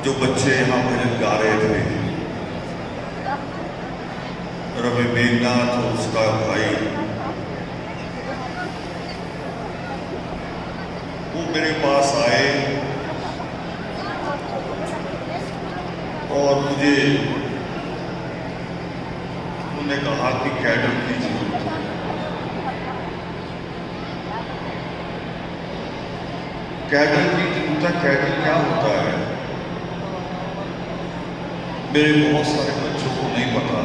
जो बच्चे यहाँ भजन गा रहे थे, रवि मेघनाथ और उसका भाई, वो मेरे पास आए और मुझे उन्होंने कहा कि कैडर की जरूरत है। कैडर की जरूरत है। कैडर क्या होता है? मेरे बहुत सारे बच्चों को नहीं पता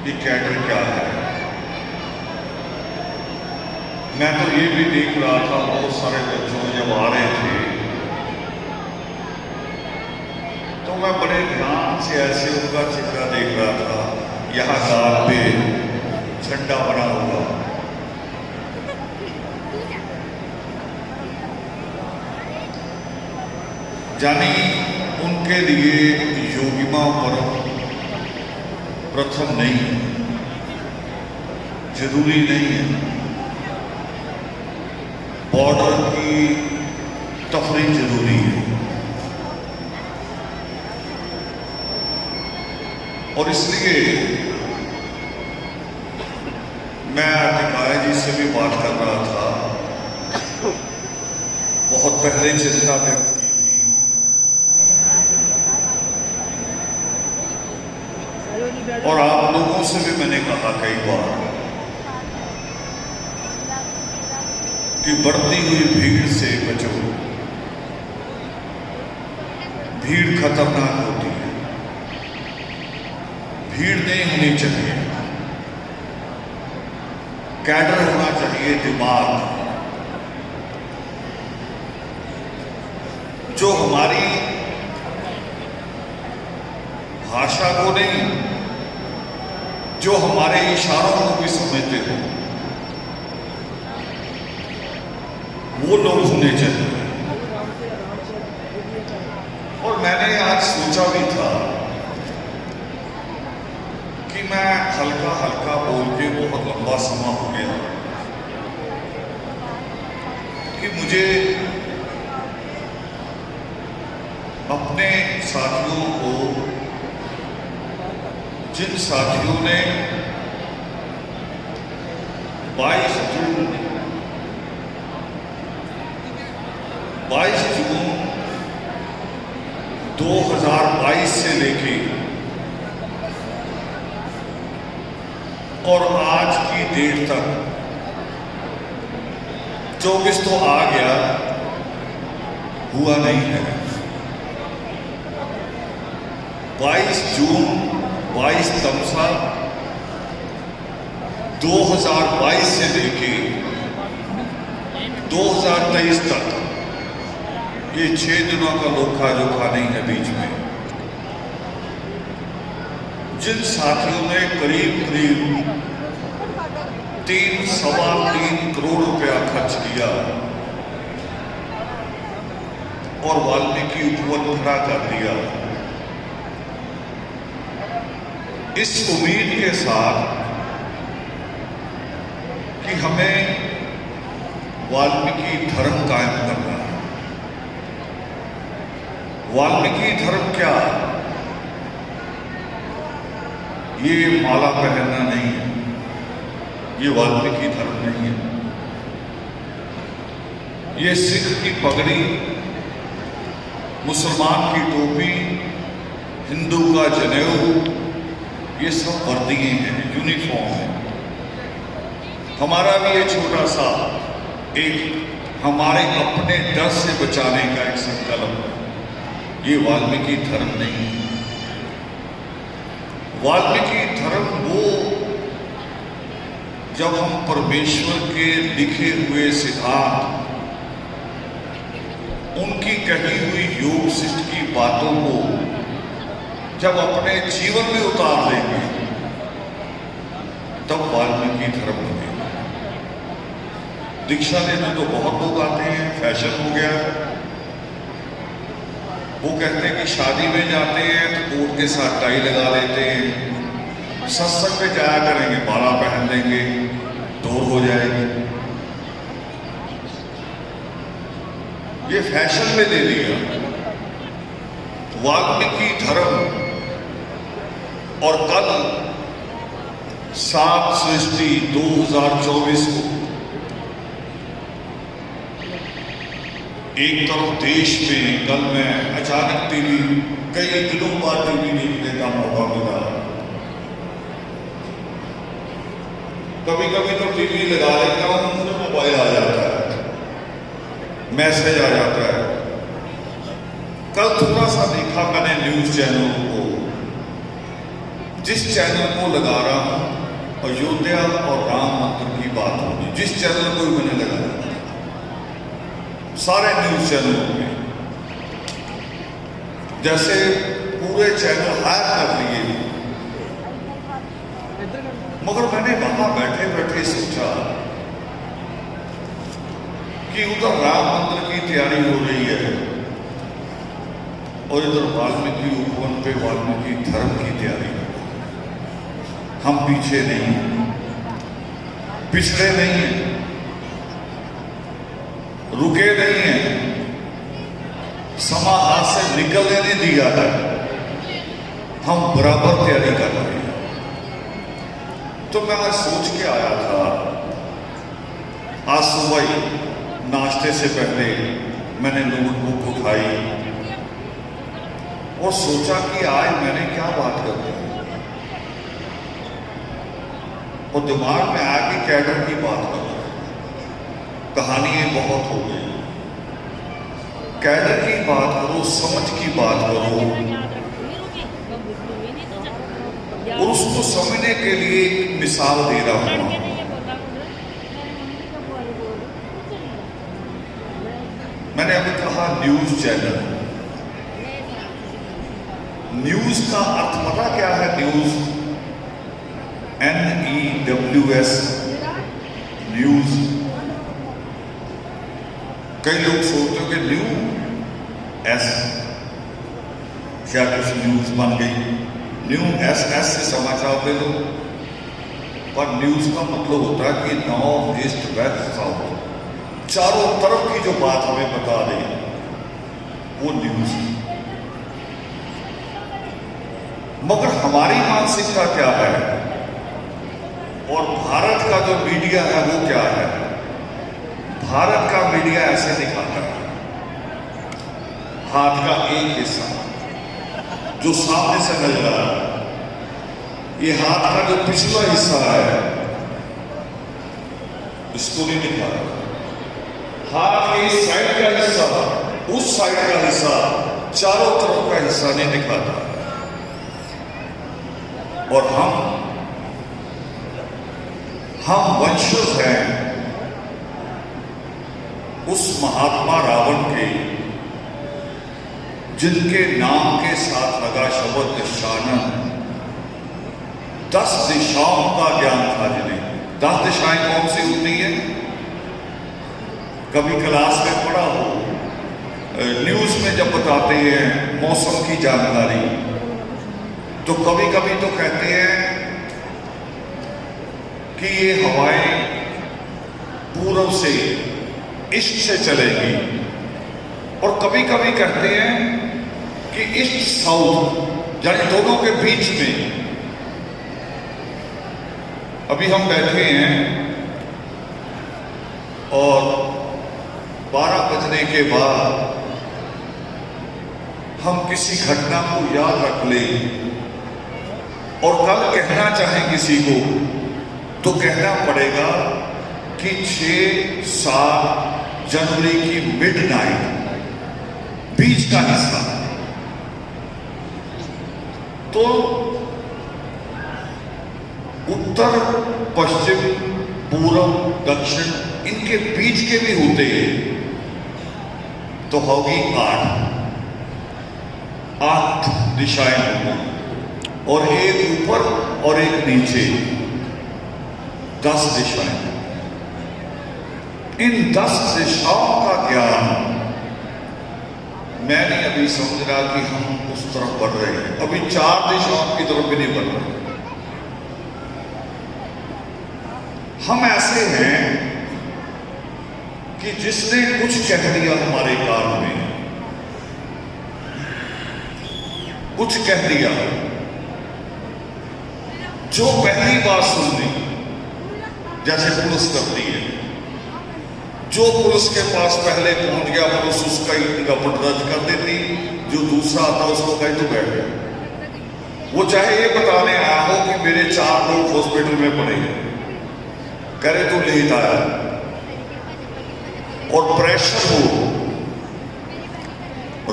कि कैडर क्या है। मैं तो ये भी देख रहा था, बहुत सारे बच्चों जब आ रहे थे तो मैं बड़े ध्यान से ऐसे उनका चेहरा देख रहा था। यहाँ गाल पे झंडा बना हुआ, यानी उनके लिए योगिमा पर्व प्रथम नहीं है, जरूरी नहीं है। बॉर्डर की तफरीक जरूरी है। और इसलिए मैं टिकाया जी से भी बात कर रहा था, बहुत पहले चिंता व्यक्त की थी, और आप लोगों से भी मैंने कहा कई बार कि बढ़ती हुई भीड़ से बचो। भीड़ खतरनाक होती है, भीड़ नहीं होनी चाहिए। कैडर होना चाहिए, दिमाग, जो हमारी भाषा को नहीं, जो हमारे इशारों को भी समझते हो, वो लोग होने चाहिए। और मैंने आज सोचा भी था कि मैं हल्का हल्का बोल के बहुत लंबा समय हो गया कि मुझे अपने साथियों को, जिन साथियों ने 22 जून 2022 से लेके और आज की डेट तक, 24 तो आ गया, हुआ नहीं है। 22 जून 22 तमसा 2022 से लेके 2023 तक, ये 6 दिनों का लोखा जोखा नहीं है बीच में। जिन साथियों ने करीब करीब 3-3.25 करोड़ रुपया खर्च किया और वाल्मीकि उपवन खड़ा कर दिया, इस उम्मीद के साथ कि हमें वाल्मीकि धर्म कायम करना है। वाल्मीकि धर्म क्या? ये माला पहनना नहीं है, ये वाल्मीकि धर्म नहीं है। ये सिख की पगड़ी, मुसलमान की टोपी, हिंदू का जनेऊ, ये सब वर्दियां हैं, यूनिफॉर्म है। हमारा भी ये छोटा सा एक हमारे अपने डर से बचाने का एक संकल्प है। ये वाल्मीकि धर्म नहीं है। वाल्मीकि धर्म वो, जब हम परमेश्वर के लिखे हुए सिद्धांत, उनकी कही हुई योग शिष्ट की बातों को जब अपने जीवन में उतार लेंगे, तब वाल्मीकि धर्म बनेगा। दीक्षा लेने तो बहुत लोग आते हैं, फैशन हो गया। वो कहते हैं कि शादी में जाते हैं तो कोट के साथ टाई लगा लेते हैं, सत्संग में जाया करेंगे माला पहन लेंगे, दूर हो जाएगी। ये फैशन में ले लिया। वाल्मीकि धर्म और कल 7 सृष्टि 2024 को एक तरफ देश में कल मैं अचानक टीवी कई दिनों बाद टीवी देखने का मौका मिला। कभी कभी तो टीवी लगा लेता हूं, मुझे मोबाइल आ जाता है, मैसेज आ जाता है। कल थोड़ा सा देखा मैंने न्यूज चैनल को, जिस चैनल को लगा रहा हूं अयोध्या और राम मंदिर की बात होगी, जिस चैनल को मैंने लगाया, सारे न्यूज चैनलों में जैसे पूरे चैनल हायर कर लिए। मगर मैंने वहां बैठे बैठे सोचा कि उधर राम मंदिर की तैयारी हो रही है और इधर वाल्मीकि उपवन पे वाल्मीकि धर्म की तैयारी हो रही है। हम पीछे नहीं, पिछड़े नहीं हैं, रुके नहीं हैं, समा हाथ से निकलने नहीं दिया है, हम बराबर तैयारी कर रहे हैं। तो मैं आज सोच के आया था, आज सुबह ही नाश्ते से पहले मैंने नोटबुक उठाई और सोचा कि आज मैंने क्या बात करनी है, और दिमाग में आया कि कैडर की बात करो। कहानियां बहुत हो गई, कैडर की बात करो, समझ की बात करो, और उसको समझने के लिए एक मिसाल दे रहा हूं। मैंने अभी कहा न्यूज चैनल, न्यूज का अर्थ पता क्या है? News, NEWS, news. कई लोग सोचते हो कि न्यू एस क्या कुछ न्यूज बन गई, न्यू एस से समाचार दे दो, पर न्यूज का मतलब होता है कि नॉर्थ ईस्ट वेस्ट साउथ, चारों तरफ की जो बात हमें बता रही वो न्यूज। मगर हमारी मानसिकता क्या है और भारत का जो मीडिया है वो क्या है? भारत का मीडिया ऐसे दिखाता है, हाथ का एक हिस्सा जो सामने से नजर आ रहा है, ये हाथ का जो पिछला हिस्सा है इसको नहीं दिखा रहा। हाथ के इस साइड का हिस्सा, उस साइड का हिस्सा, चारों तरफ का हिस्सा नहीं दिखाता। और हम वंशज हैं उस महात्मा रावण के, जिनके नाम के साथ लगा शब्द शानन। 10 दिशाओं का ज्ञान था जिन्हें। 10 दिशाएं कौन सी होती है? कभी क्लास में पढ़ा हो, न्यूज में जब बताते हैं मौसम की जानकारी, तो कभी कभी तो कहते हैं कि ये हवाएं पूर्व से ईस्ट से चलेगी, और कभी कभी कहते हैं कि ईस्ट साउथ, यानी दोनों के बीच में। अभी हम बैठे हैं और 12 बजने के बाद हम किसी घटना को याद रख लें और कल कहना चाहें किसी को, तो कहना पड़ेगा कि 6-7 जनवरी की मिडनाइट, बीच का हिस्सा। तो उत्तर, पश्चिम, पूर्व, दक्षिण, इनके बीच के भी होते हैं, तो होगी 8 दिशाएं होंगी, और एक ऊपर और एक नीचे, 10 दिशाएं। इन 10 दिशाओं का ज्ञान मैं नहीं अभी समझ रहा कि हम उस तरफ बढ़ रहे हैं। अभी 4 दिशाओं की तरफ भी नहीं बढ़ रहे। हम ऐसे हैं कि जिसने कुछ कह दिया हमारे कान में, कुछ कह दिया जो पहली बार सुननी, जैसे पुलिस करती है, जो पुलिस के पास पहले पहुंच गया पुलिस उसका रिपोर्ट दर्ज कर देती, जो दूसरा आता उसको कहीं तो बैठ गया। वो चाहे ये बताने आया हो कि मेरे 4 लोग हॉस्पिटल में पड़े हैं, करे तो लेट आया, और प्रेशर हो,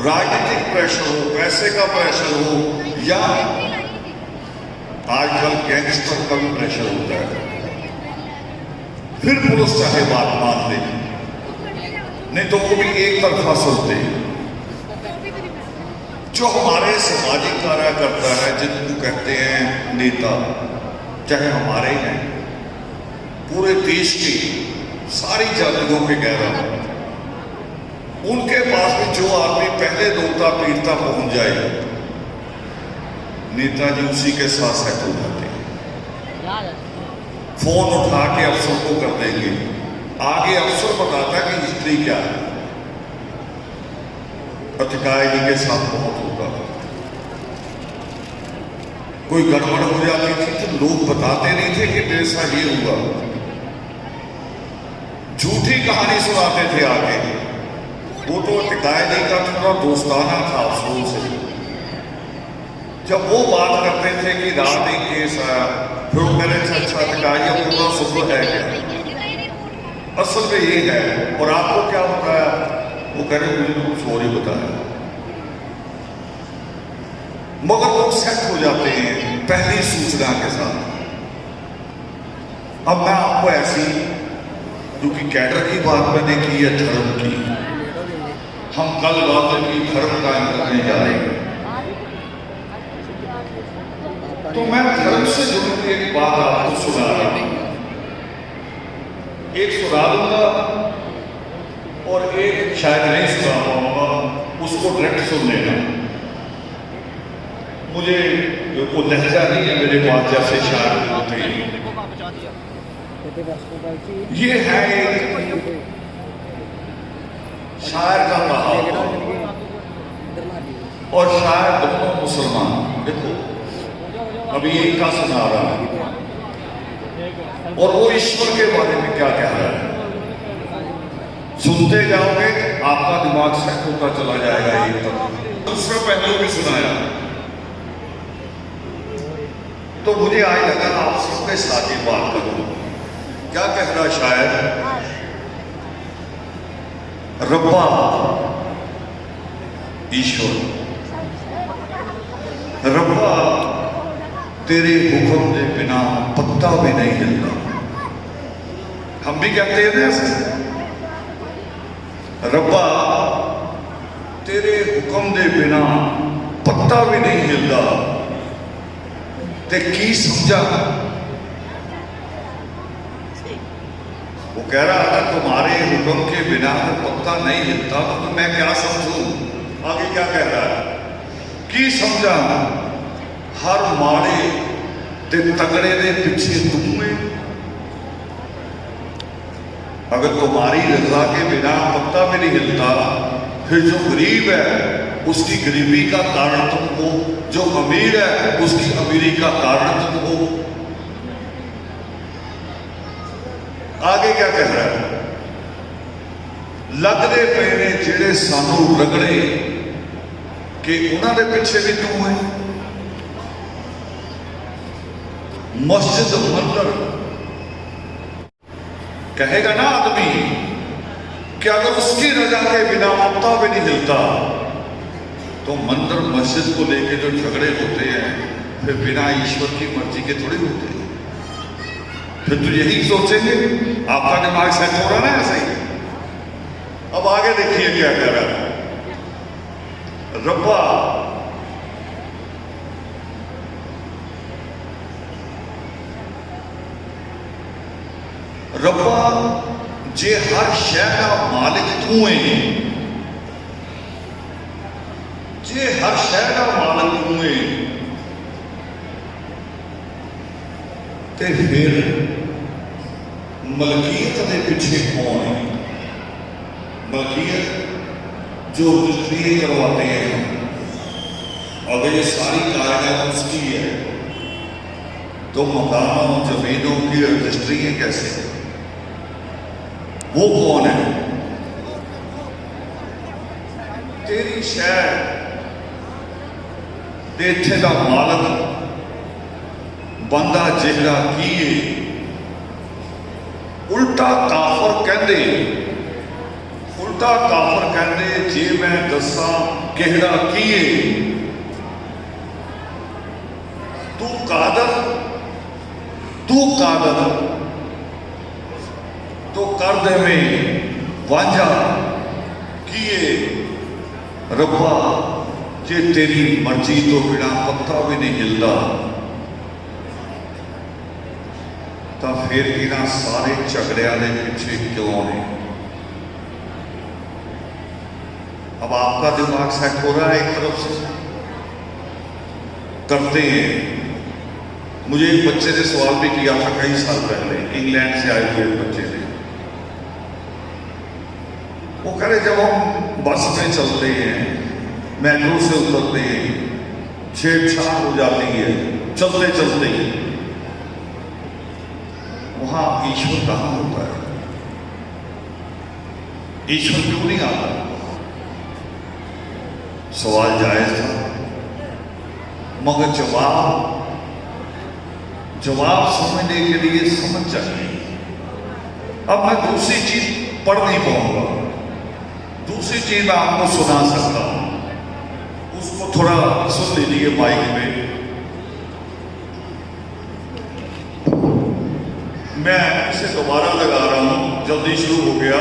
राजनीतिक प्रेशर हो, पैसे का प्रेशर हो, या आजकल गैंगस्टर का भी प्रेशर होता है, फिर पुलिस चाहे बात मान ले, नहीं तो वो भी एक तरफा सुनते। जो हमारे सामाजिक कार्य करता है, जिनको कहते हैं नेता, चाहे हमारे हैं, पूरे देश की सारी जातियों के कह रहा हूं, उनके पास भी जो आदमी पहले रोता पीटता पहुंच जाए, नेताजी उसी के साथ सेट हो जाते हैं। फोन उठा के अफसर को कर देंगे, आगे अफसर बताता है कि हिस्ट्री क्या है। पत्रिकाएं जी के साथ बहुत होता था, कोई गड़बड़ हो जाती थी तो लोग बताते नहीं थे कि मेरे साथ ये हुआ, झूठी कहानी सुनाते थे आगे। वो तो टिकाए जी का थोड़ा दोस्ताना था अफसोस से। जब वो बात करते थे कि रात एक केस आया, फिर वो मेरे अच्छा टिकाए पूरा सुपर है क्या, असल में ये है, और आपको क्या बताया, वो कह रहे मुझे कुछ और ही बताया। मगर लोग सेट हो जाते हैं पहली सूचना के साथ। अब मैं आपको ऐसी, क्योंकि कैडर की बात मैंने की है, धर्म की, हम कल बात की धर्म कायम करने जा रहे हैं, तो मैं धर्म से जुड़ी एक बात आपको सुना रहा हूं। एक सुना दूंगा और एक शायद नहीं सुना पाऊंगा, उसको डायरेक्ट सुन लेना। मुझे वो लहजा नहीं है मेरे पास जैसे शायर होते हैं। ये है एक शायर का कहा, और शायर दोनों मुसलमान। देखो अभी एक का सुना रहा है, और वो ईश्वर के बारे में क्या कह रहा है, सुनते जाओगे आपका दिमाग सेट होता चला जाएगा। एक तरफ दूसरा पहलू भी सुनाया, तो मुझे आज लगा आप सबके साथ ही बात करूं। क्या कह रहा शायर, रब्बा ईश्वर, रब्बा तेरे हुक्म के बिना पत्ता भी नहीं हिलता। हम भी कहते हैं ऐसे, रब्बा तेरे हुक्म के बिना पत्ता भी नहीं हिलता, ते की समझा। वो कह रहा था तुम्हारे हुक्म के बिना तो पत्ता नहीं हिलता, तो मैं क्या समझूं। आगे क्या कह रहा है, की समझा हर माड़े ते तगड़े दे पीछे तुम में। अगर तुम्हारी रजा के बिना पत्ता भी नहीं हिलता, फिर जो गरीब है उसकी गरीबी का कारण तुम हो, जो अमीर है उसकी अमीरी का कारण तुम हो। आगे क्या कह रहा है, लगते पे ने जेड़े सानू रगड़े कि उन्होंने पीछे भी तू है। मस्जिद मंदिर कहेगा ना आदमी कि अगर उसकी रजा के बिना पत्ता भी नहीं हिलता, तो मंदिर मस्जिद को लेके जो झगड़े होते हैं फिर बिना ईश्वर की मर्जी के थोड़ी होते हैं। फिर तो यही सोचेंगे, आपका दिमाग सेट हो रहा ना ऐसे ही। अब आगे देखिए क्या कह रहा है, रब्बा रब्बा जे हर शय का मालिक तू है, जे हर शय का मालिक तू है, ते फिर मलकीयत के पीछे कौन है। मलकीयत जो रजिस्ट्री करवाते हैं अगर ये सारी कायनात उसकी है तो मकानों जमीनों की रजिस्ट्री है कैसे? वो कौन है? तेरी शहर ते इत्थे दा मालक बंदा जिहड़ा की है, उल्टा काफर कहंदे, उल्टा काफर कहंदे जे मैं दसा किहड़ा की है, तू कादर तो कर दे में वांझा किए रब्बा जे तेरी मर्जी तो बिना पत्ता भी नहीं हिलता, तो फिर इन्हां सारे झगड़ियां के पीछे क्यों ने? अब आपका दिमाग सेट हो रहा है एक तरफ से करते हैं। मुझे एक बच्चे ने सवाल भी किया था कई साल पहले, इंग्लैंड से आए हुए बच्चे ने। वो कह रहे जब हम बस में चलते हैं, मेट्रो से उतरते हैं, छेड़छाड़ हो जाती है चलते चलते ही, वहां ईश्वर कहाँ होता है? ईश्वर क्यों नहीं आता? सवाल जायज था, मगर जवाब समझने के लिए समझ चाहिए। अब मैं दूसरी चीज पढ़ नहीं पाऊंगा, दूसरी चीज मैं आपको सुना सकता हूं, उसको थोड़ा सुन लीजिए माइक में। मैं इसे दोबारा लगा रहा हूं, जल्दी शुरू हो गया।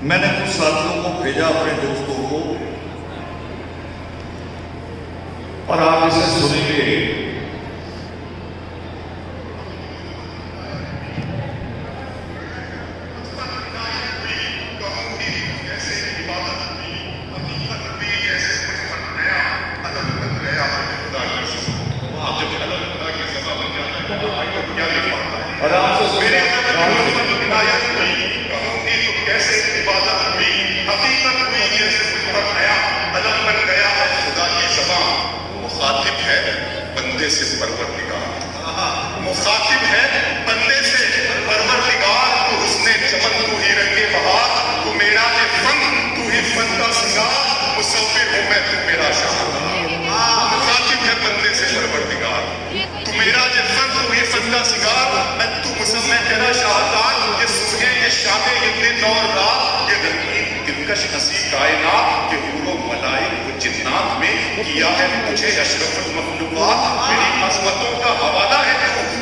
मैंने कुछ साथियों को भेजा, अपने दोस्तों को, और आप इसे सुनेंगे। मुखातिब है बंदे से परवरदिगार, तू हुस्ने चमन, तू ही रंगे बहार, तू मेरा जे फन, तू ही फन का सिंगार, मुसव्विर हूं मैं, तू मेरा शाहकार। मुखातिब है बंदे से परवरदिगार, तू मेरा जे फन, तू ही फन का सिंगार, मैं तू मुसम्मे तेरा शाहकार। ये सुबह ये शामें ये दिन और रात, ये रंगीन दिलकश हंसी कायनात, ये हूरो मलाइक वो जिन्नात में किया है तुझे अशरफुल मखलूकात। मेरी अज़मतों का हवाला है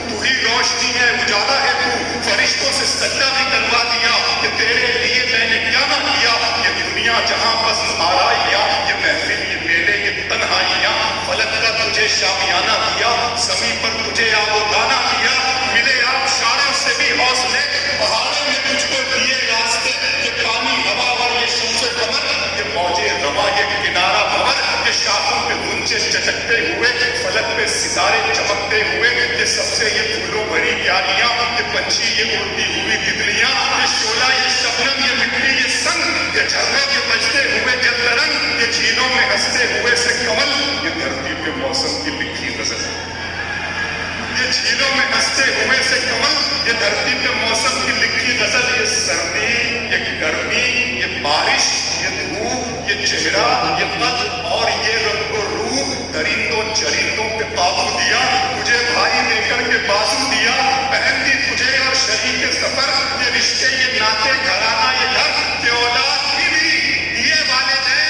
तू ही रोशनी है उजाला है तू, फरिश्तों से सजदा भी करवा दिया कि तेरे लिए मैंने क्या ना किया। ये दुनिया जहां बस आराइयां, ये महफिल ये मेले ये तन्हाइयां, फलक का तुझे शामियाना किया, ज़मीं पर तुझे आबोदाना किया। मिले आप शारों से भी हौसले, पहाड़ों में तुझको दिए रास्ते, ये पानी हवा और ये शम्स कमर, ये मौजे रवा ये किनारा भंवर, ये शाखों पे गुंजे चटकते हुए, फलक पे सितारे चमकते हुए, ये सबसे ये फूलों भरी क्यारियां, ये पंछी ये उड़ती हुई तितलियां, ये शोला ये शबनम ये मिट्टी ये संग, ये झरनों के बजते हुए जल तरंग, ये झीलों में हंसते हुए से कमल, ये धरती पे मौसम की लिखी गजल। ये झीलों में हंसते हुए से कमल, ये धरती पे मौसम की लिखी गजल, ये सर्दी ये गर्मी ये बारिश ये धूप ये चेहरा ये कद और ये रंगो रूह, दरिंदों चरिंदों पे काबू दिया, तुझे भाई देकर के बाजू दिया, बहन दी तुझे और शरीक सफर, ये रिश्ते ये नाते घराना ये घर, ये औलाद भी दिए वाले हैं,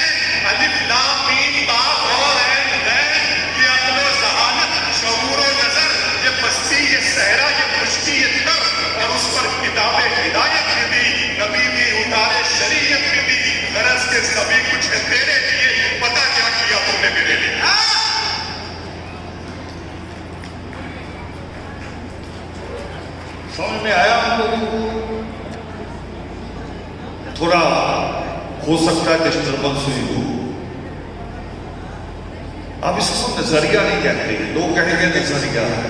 अलिफ लाम मीम बा और ऐन गैर, ये अक्ल व ज़हानत शऊर व नजर, ये बस्ती ये सहरा ये खुशकी ये तर, और उस पर किताबे हिदायत भी दी, नबी भी उतारे शरीयत भी दी, गरज के सभी कुछ है तेरे लिए, पता क्या किया तुमने मेरे लिए। समझ में आया हमको? थोड़ा हो सकता है डिस्टर्बेंस हुई हो। अब इसको नजरिया नहीं कहते, लोग कहेंगे नजरिया है।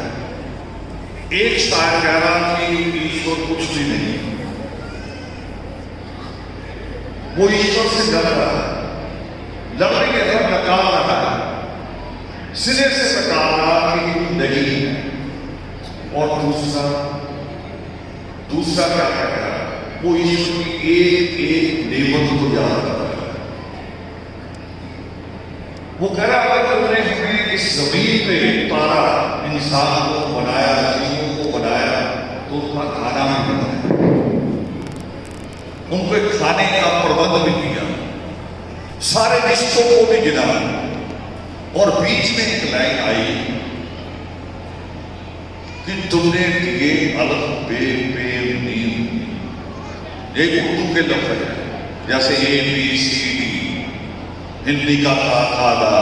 एक शायर कह रहा कि ईश्वर कुछ भी नहीं, वो ईश्वर से डर रहा है, लड़ने के लिए नकार रहा है, सिरे से बताना कि नहीं है। और दूसरा क्या कहता है, वो ईश्वर की एक एक नेमत को याद करता है। वो कह रहा है कि उन्होंने हमें इस जमीन पे उतारा, इंसान को बनाया, जीवों को बनाया, तो उनका खाना भी बनाया, उनको एक खाने का प्रबंध भी किया, सारे रिश्तों को भी गिना। और बीच में एक लाइन आई कि तुमने दिए अलग बे पे नींद। एक उर्दू के लफ्ज है, जैसे ABCD, हिंदी का खादा,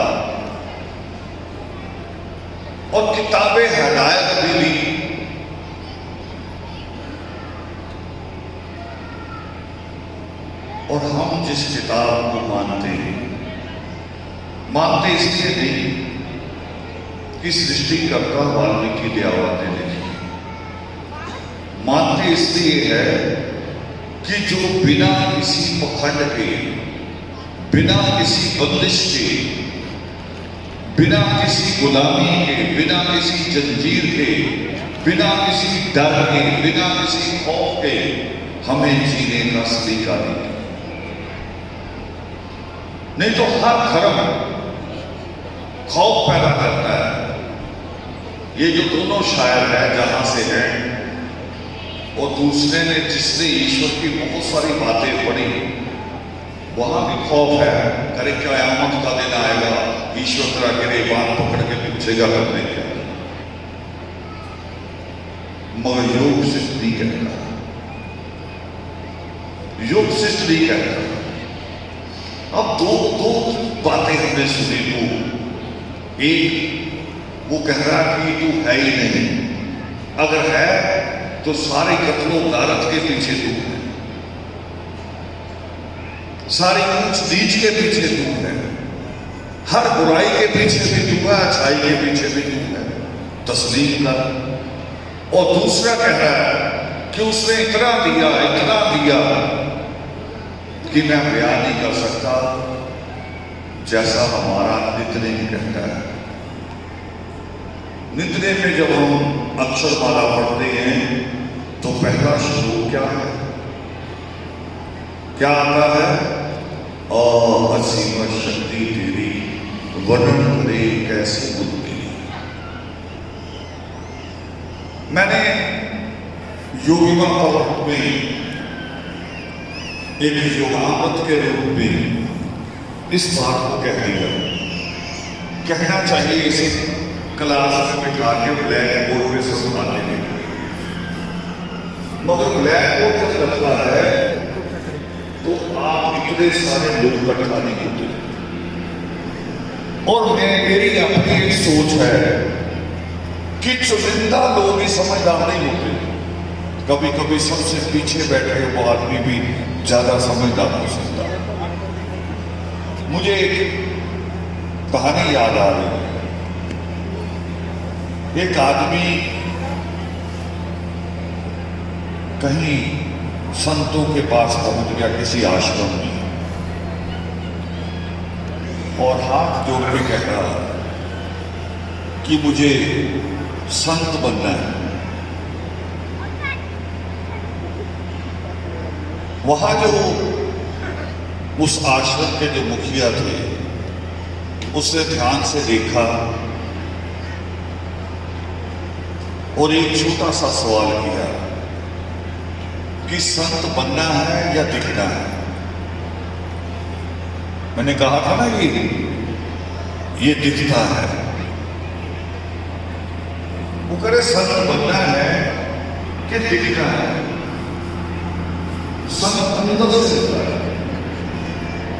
और किताबें हदायत भी ली। और हम जिस किताब को मानते हैं, मानते इसलिए नहीं कि सृष्टिकर्ता वाल्मीकि दयावत ने लिखी, मानते इसलिए है कि जो बिना किसी पखंड के, बिना किसी बंदिश के, बिना किसी गुलामी के, बिना किसी जंजीर के, बिना किसी डर के, बिना किसी खौफ के हमें जीने का सलीका दिया। नहीं तो हर धर्म खौफ पैदा करता है। ये जो दोनों शायर हैं जहां से हैं, और दूसरे ने जिसने ईश्वर की बहुत सारी बातें पढ़ी, वहां भी खौफ है, करे क़यामत का दिन आएगा, ईश्वर तेरा गिरेबान पकड़ के पूछेगा करने क्या। मगर योग सिद्ध नहीं कहता, योग सिद्ध नहीं कहता। अब दो बातें हमने सुनी। तो एक वो कह रहा कि तू है ही नहीं, अगर है तो सारे कत्लो गारत के पीछे तू है, सारी ऊंच नीच के पीछे तू है, हर बुराई के पीछे भी तू है, अच्छाई के पीछे भी तू है, तस्लीम कर। और दूसरा कह रहा है कि उसने इतना दिया कि मैं बयान नहीं कर सकता, जैसा हमारा नित्य कहता है। नित्य में जब हम अक्षरमाला पढ़ते हैं तो पहला श्लोक क्या है, क्या आता है, असीम शक्ति तेरी वर्णन करे कैसी बुद्धि। मैंने योगिमा पद में एक योगामृत के रूप में इस बात को कह दिया। कहना चाहिए इसे क्लास में बिठा के ब्लैक बोर्ड पे समझाने के लिए, मगर ब्लैक बोर्ड जब लगता है तो आप इतने सारे लोग इकट्ठा नहीं होते। और मेरी अपनी एक सोच है कि चुनिंदा लोग ही समझदार नहीं होते। कभी कभी सबसे पीछे बैठे वो आदमी भी ज्यादा समझदार हो सकता है। मुझे एक कहानी याद आ रही है। एक आदमी कहीं संतों के पास पहुंच गया, किसी आश्रम में, और हाथ जोड़ के कह रहा कि मुझे संत बनना है। वहां जो उस आश्रम के जो मुखिया थे, उसने ध्यान से देखा और एक छोटा सा सवाल किया कि संत बनना है या दिखना है। मैंने कहा था ना ये दिखता है। वो कह रहे संत बनना है कि दिखना है। संत अंदर से होता है,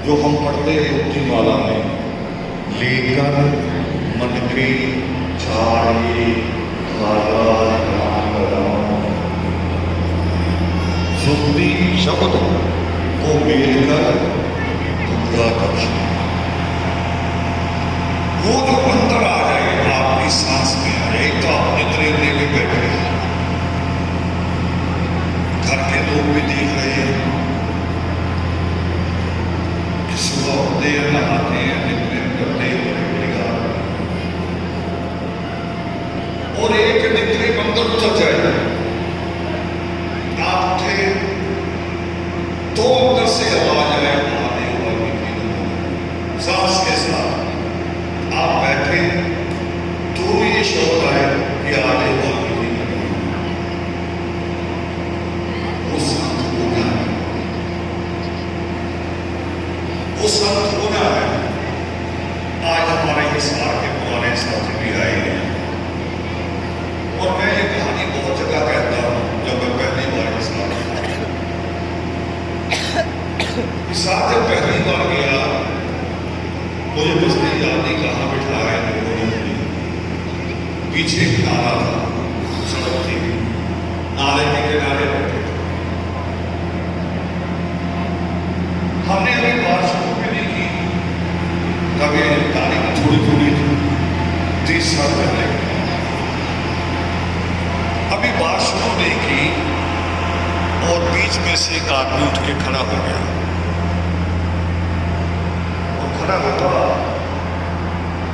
जो हम पढ़ते हैं मुक्ति माला में, लेकर मन के छाड़े धागा राम राम, सुखदी शब्द को मिलकर दुर्गा दर्शन। वो जो अंतर आ जाए आपकी सांस में आए, तो आप निद्रे लेके बैठे, घर के लोग भी देख रहे हैं कि सुबह देर नहाते हैं, नित्य करते हैं, मुझे बस्ती याद ही कहाँ बिठा है पीछे एक नाला था, सड़क थी, नाले के किनारे बैठे थे। हमने अभी बात शुरू भी नहीं की, कभी तारीख थोड़ी थोड़ी 30 साल पहले अभी बात शुरू नहीं की और बीच में से एक आदमी उठ के खड़ा हो गया और खड़ा होगा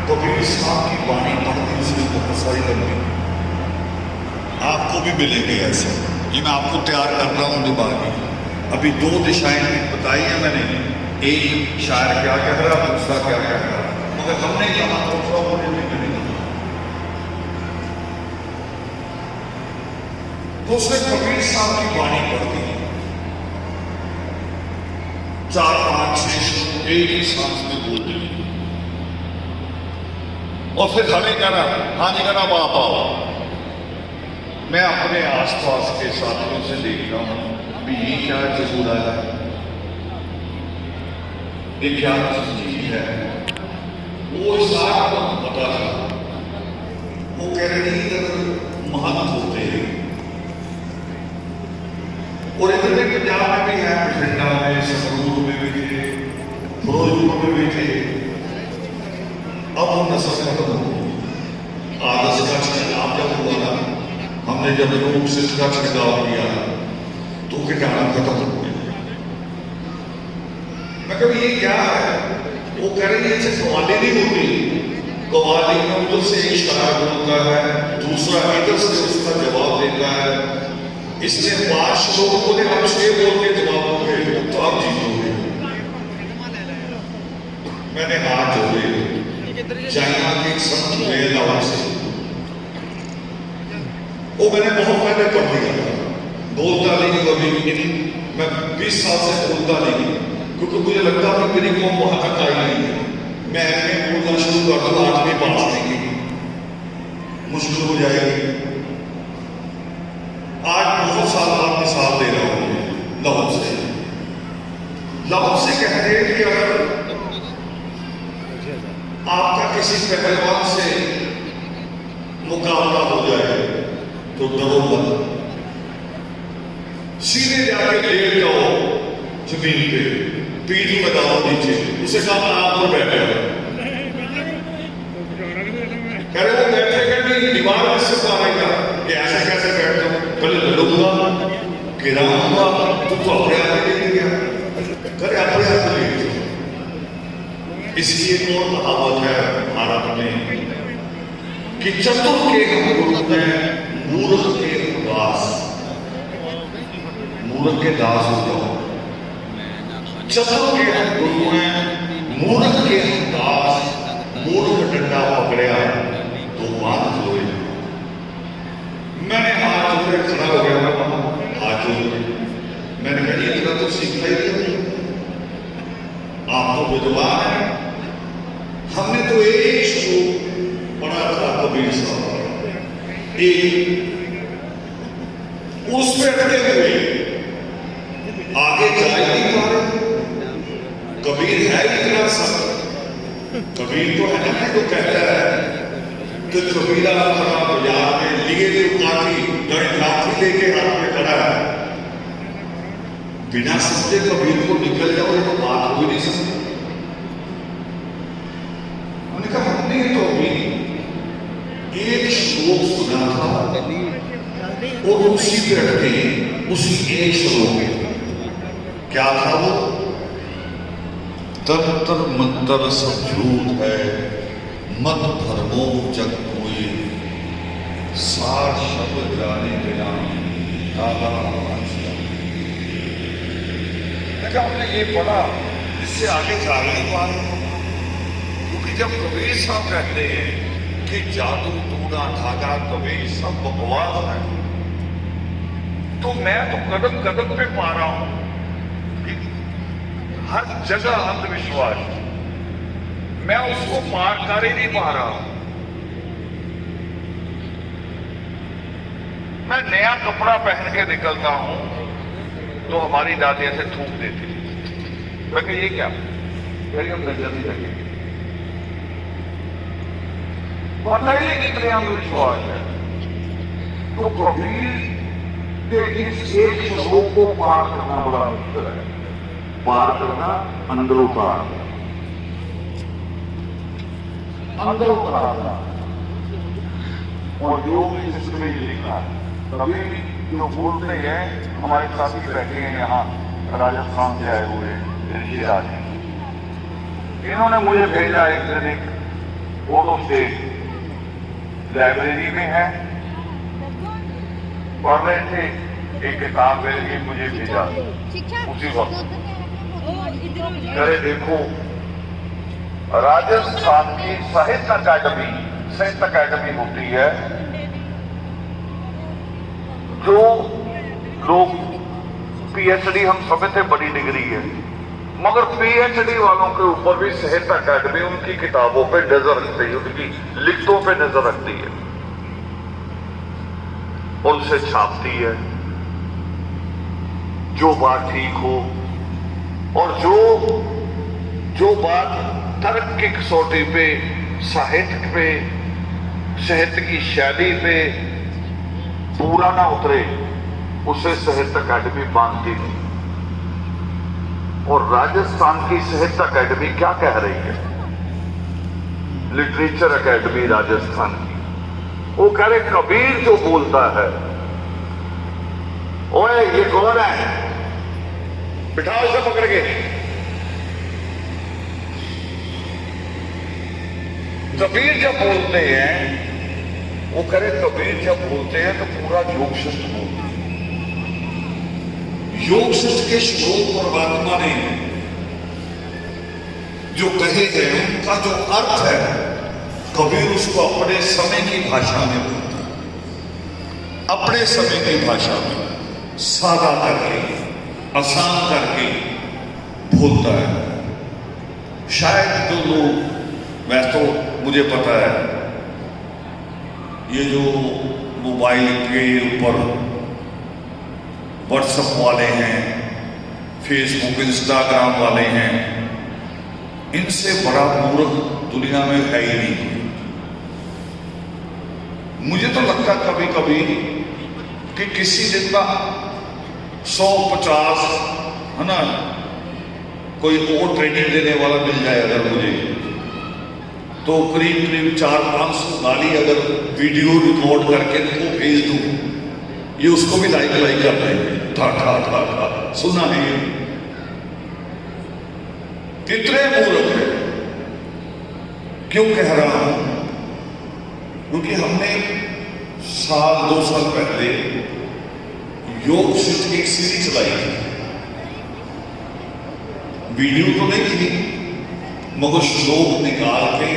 कबीर साहब की वाणी पढ़ती उसमें बहुत सारी लंबी, आपको भी मिलेंगे ऐसे। ये मैं आपको तैयार कर रहा हूँ दिमागी। अभी 2 दिशाएं बताई हैं मैंने, एक शायर क्या कह रहा है, दूसरा क्या कह रहा है, मगर हमने कहा दूसरा मुझे नहीं मिलेगा। तो उसने कबीर साहब की वाणी पढ़ दी, 4, 5, 6 एक ही सांस में बोल दी और फिर हमें कहना हाँ जी कहना वहां पाओ। मैं अपने आसपास के साथियों से देख रहा हूं कि ये क्या जरूर आया है, ये क्या चीज है। वो इस बात को पता था, वो कह रहे थे महंत होते हैं और इतने पंजाब में भी है, बठिंडा में, संगरूर में भी थे, फिरोजपुर में भी थे। अब वो नस्ल खत्म हो गई। आदर्श का छिड़काव जब हुआ ना, हमने जब रूप से उसका छिड़काव किया तो कीटाणु खत्म हो गए। मैं कभी ये क्या है, वो कह रही है कवाली नहीं होती, कवाली में उधर से एक शराब बोलता है, दूसरा इधर से उसका जवाब देता है। इसने 5 लोगों को ने हम 6 बोल के जवाब दोगे तो आप जीतोगे। मैंने हाथ जोड़े, चाइना के एक संत हुए लाहौर से, वो मैंने बहुत पहले पढ़ लिया था, बोलता नहीं कभी, मैं 20 साल से बोलता नहीं, क्योंकि मुझे लगता था मेरी कौम वहां तक आई नहीं है। मैं एमए बोलना शुरू कर दूं 8वीं पास नहीं की, मुश्किल हो जाएगी। आज बहुत साल बाद मिसाल दे रहा हूं लाहौर से। लाहौर से कहते हैं कि अगर आपका किसी पहलवान से मुकाबला हो जाए तो डरो मत, सीधे जाके लेट जाओ जमीन पे, पीठ लगाओ नीचे, उसे कहा आप तो बैठे हो। कह रहे वो बैठेगा नहीं, दीवार में से मारेगा, ये ऐसे कैसे बैठ जाओ, पहले लड़ूंगा गिराऊंगा तो अपने आप ले गया, करे अपने आप ले गया। इसलिए एक और कहावत है भारत में कि चतुर के हम गुरु हैं, मूर्ख के दास। मूर्ख के दास हो जाओ, चतुर के हम गुरु हैं, मूर्ख के हम दास। मूर्ख डंडा पकड़िया तो बात हुए। मैंने हाथ जोड़े खड़ा हो गया, हाथ जोड़े मैंने कहा इतना तो सीखा ही नहीं, आप तो विद्वान हैं। हमने तो एक श्लोक पढ़ा था कबीर साहब, एक उसमें अटके हुए आगे जा ही नहीं पा रहे। कबीर है इतना सब, कबीर तो है ना, तो कहता है कि कबीरा खड़ा बाजार में लिए तो लाठी लेके हाथ में खड़ा है, बिना समझे कबीर को निकल जाओ तो बात हो नहीं सकती। उन्होंने कहा हमने तो अभी एक श्लोक सुना था और उसी पे अटके, उसी एक श्लोक क्या था वो, तर मंत्र सब झूठ है, मत भरमो जग कोई, सार शब्द जाने बिना दादा। हमने ये पढ़ा, इससे आगे जा रहे हैं, क्योंकि जब कबीर साहब कहते हैं कि जादू टूना धागा कबीर सब बकवास है, तो मैं तो कदम कदम पे पा रहा हूं कि हर जगह अंधविश्वास, मैं उसको पार कर ही नहीं पा रहा हूं। मैं नया कपड़ा पहन के निकलता हूं तो हमारी दादी ऐसे थूक देती थी, मैं ये क्या, मेरी हम जल्दी लगेगी। पता ही नहीं कितने अंधविश्वास है। तो कबीर के इस एक श्लोक को पार करना बड़ा मुश्किल है। पार करना अंदरों पार, अंदरों पार। और जो भी इसमें लिखा है, कभी जो बोलते हैं, हमारे साथी बैठे हैं यहाँ राजस्थान से आए हुए ऋषिराज, इन्होंने मुझे भेजा एक दिन एक फोटो से, लाइब्रेरी में है, पढ़ रहे थे, एक किताब है, मुझे भेजा उसी वक्त। अरे देखो, राजस्थान की साहित्य अकादमी होती है, जो लोग पीएचडी हम समझते बड़ी डिग्री है, मगर पीएचडी वालों के ऊपर भी साहित्य अकादमी उनकी किताबों पे नजर रखती है, उनकी लिखतों पे नजर रखती है, उनसे छापती है जो बात ठीक हो, और जो बात तर्क की कसौटी पे, साहित्य पे, साहित्य की शैली पे पूरा ना उतरे, उसे साहित्य अकादमी मानती नहीं। और राजस्थान की साहित्य अकादमी क्या कह रही है, लिटरेचर अकादमी राजस्थान की, वो कह रहे कबीर जो बोलता है, ओए ये कौन है, बिठाओ इसे पकड़ के। कबीर जब बोलते हैं, वो करे कबीर जब बोलते हैं तो पूरा योग शिष्ट बोलते हैं। योग शिष्ट के श्लोक परमात्मा ने जो कहे हैं, उनका जो अर्थ है, कबीर उसको अपने समय की भाषा में बोलता है, अपने समय की भाषा में सादा करके, आसान करके बोलता है। शायद जो लोग, वैसे तो मुझे पता है, ये जो मोबाइल के ऊपर व्हाट्सएप वाले हैं, फेसबुक, इंस्टाग्राम वाले हैं, इनसे बड़ा मूर्ख दुनिया में है ही नहीं। मुझे तो लगता कभी कभी कि किसी दिन का 100-50 है ना, कोई और ट्रेनिंग देने वाला मिल जाए अगर मुझे, तो करीब 400-500 गाली अगर वीडियो रिकॉर्ड करके तो भेज दूं, ये उसको भी लाइक कर देंगे, ठा ठा ठा ठा, सुना है ये कितने मूर्ख है। क्यों कह रहा हूं, क्योंकि हमने 1-2 साल पहले योग शिष्ट की एक सीरीज चलाई थी, वीडियो तो नहीं थी, मगर श्लोक निकाल के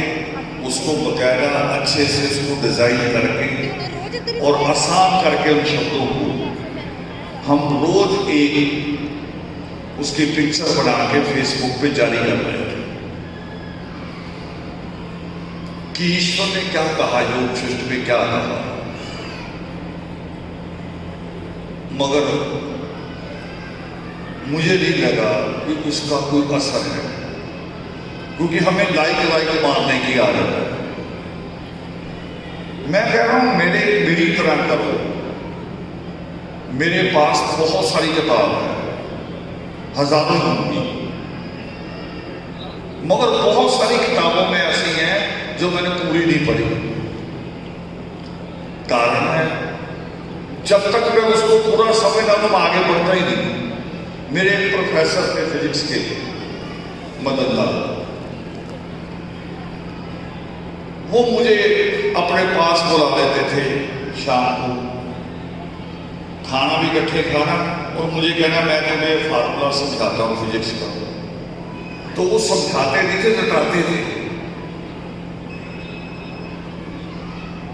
उसको बकायदा अच्छे से उसको डिजाइन करके और आसान करके उन शब्दों को हम रोज एक उसकी पिक्चर बना के फेसबुक पे जारी कर रहे थे कि ईश्वर ने क्या कहा, योग शिष्ट में क्या कहा। मगर मुझे नहीं लगा कि इसका कोई असर है, क्योंकि हमें लाइक मारने की आदत है। मैं कह रहा हूं मेरी तरह करो। मेरे पास बहुत सारी किताब है, हजारों होंगी, मगर बहुत सारी किताबों में ऐसी हैं जो मैंने पूरी नहीं पढ़ी। कारण है, जब तक मैं उसको पूरा समझ ना लूं, आगे बढ़ता ही नहीं। मेरे एक प्रोफेसर थे फिजिक्स के, मदन लाल, वो मुझे अपने पास बुला लेते थे शाम को, खाना भी इकट्ठे खाना, और मुझे कहना मैं तुम्हें फार्मूला समझाता हूँ फिजिक्स का। तो वो समझाते नहीं थे, रटाते थे।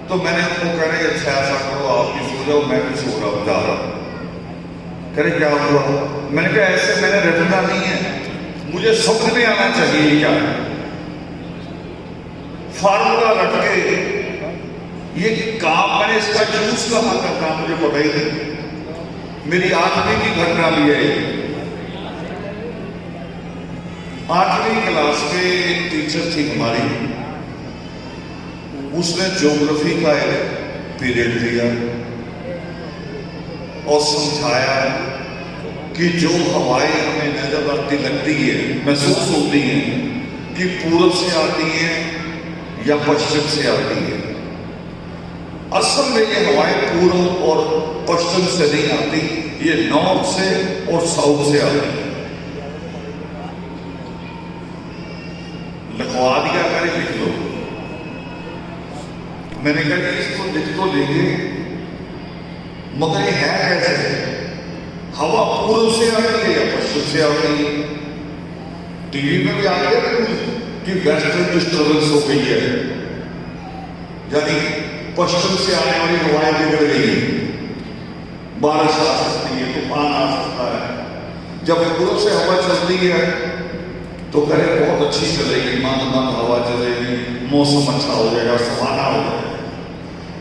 तो मैंने उनको कह रहे अच्छा ऐसा करो, आप भी सो जाओ, मैं भी सो रहा हूँ, जा रहा हूँ। कह रहे क्या हुआ? मैंने कहा ऐसे मैंने रटना नहीं है, मुझे समझ में आना चाहिए क्या है। फार्मूला रट के ये काम, मैंने इसका यूज कहाँ करना मुझे पता ही नहीं। मेरी 8वीं की घटना भी है। 8वीं क्लास में एक टीचर थी हमारी, उसने ज्योग्राफी का एक पीरियड दिया और समझाया कि जो हवाएं हमें नजर आती लगती है, महसूस होती हैं कि पूरब से आती हैं या पश्चिम से आती है, असल में ये हवाएं पूर्व और पश्चिम से नहीं आती, ये नॉर्थ से और साउथ से आती है। लिखवा दिया, करे लिख लो। मैंने कहा इसको लिख तो लेंगे, मगर ये है कैसे? हवा पूर्व से आती है या पश्चिम से आती है? टीवी में भी आ गया कि वेस्टर्न डिस्टर्बेंस हो गई है, यानी पश्चिम से आने वाली हवाएं बिगड़ गई है, बारिश आ सकती है, तूफान आ सकता है। जब पूर्व से हवा चलती है तो करे बहुत अच्छी चलेगी, मंद मंद हवा चलेगी, मौसम अच्छा हो जाएगा, सुहाना हो जाएगा।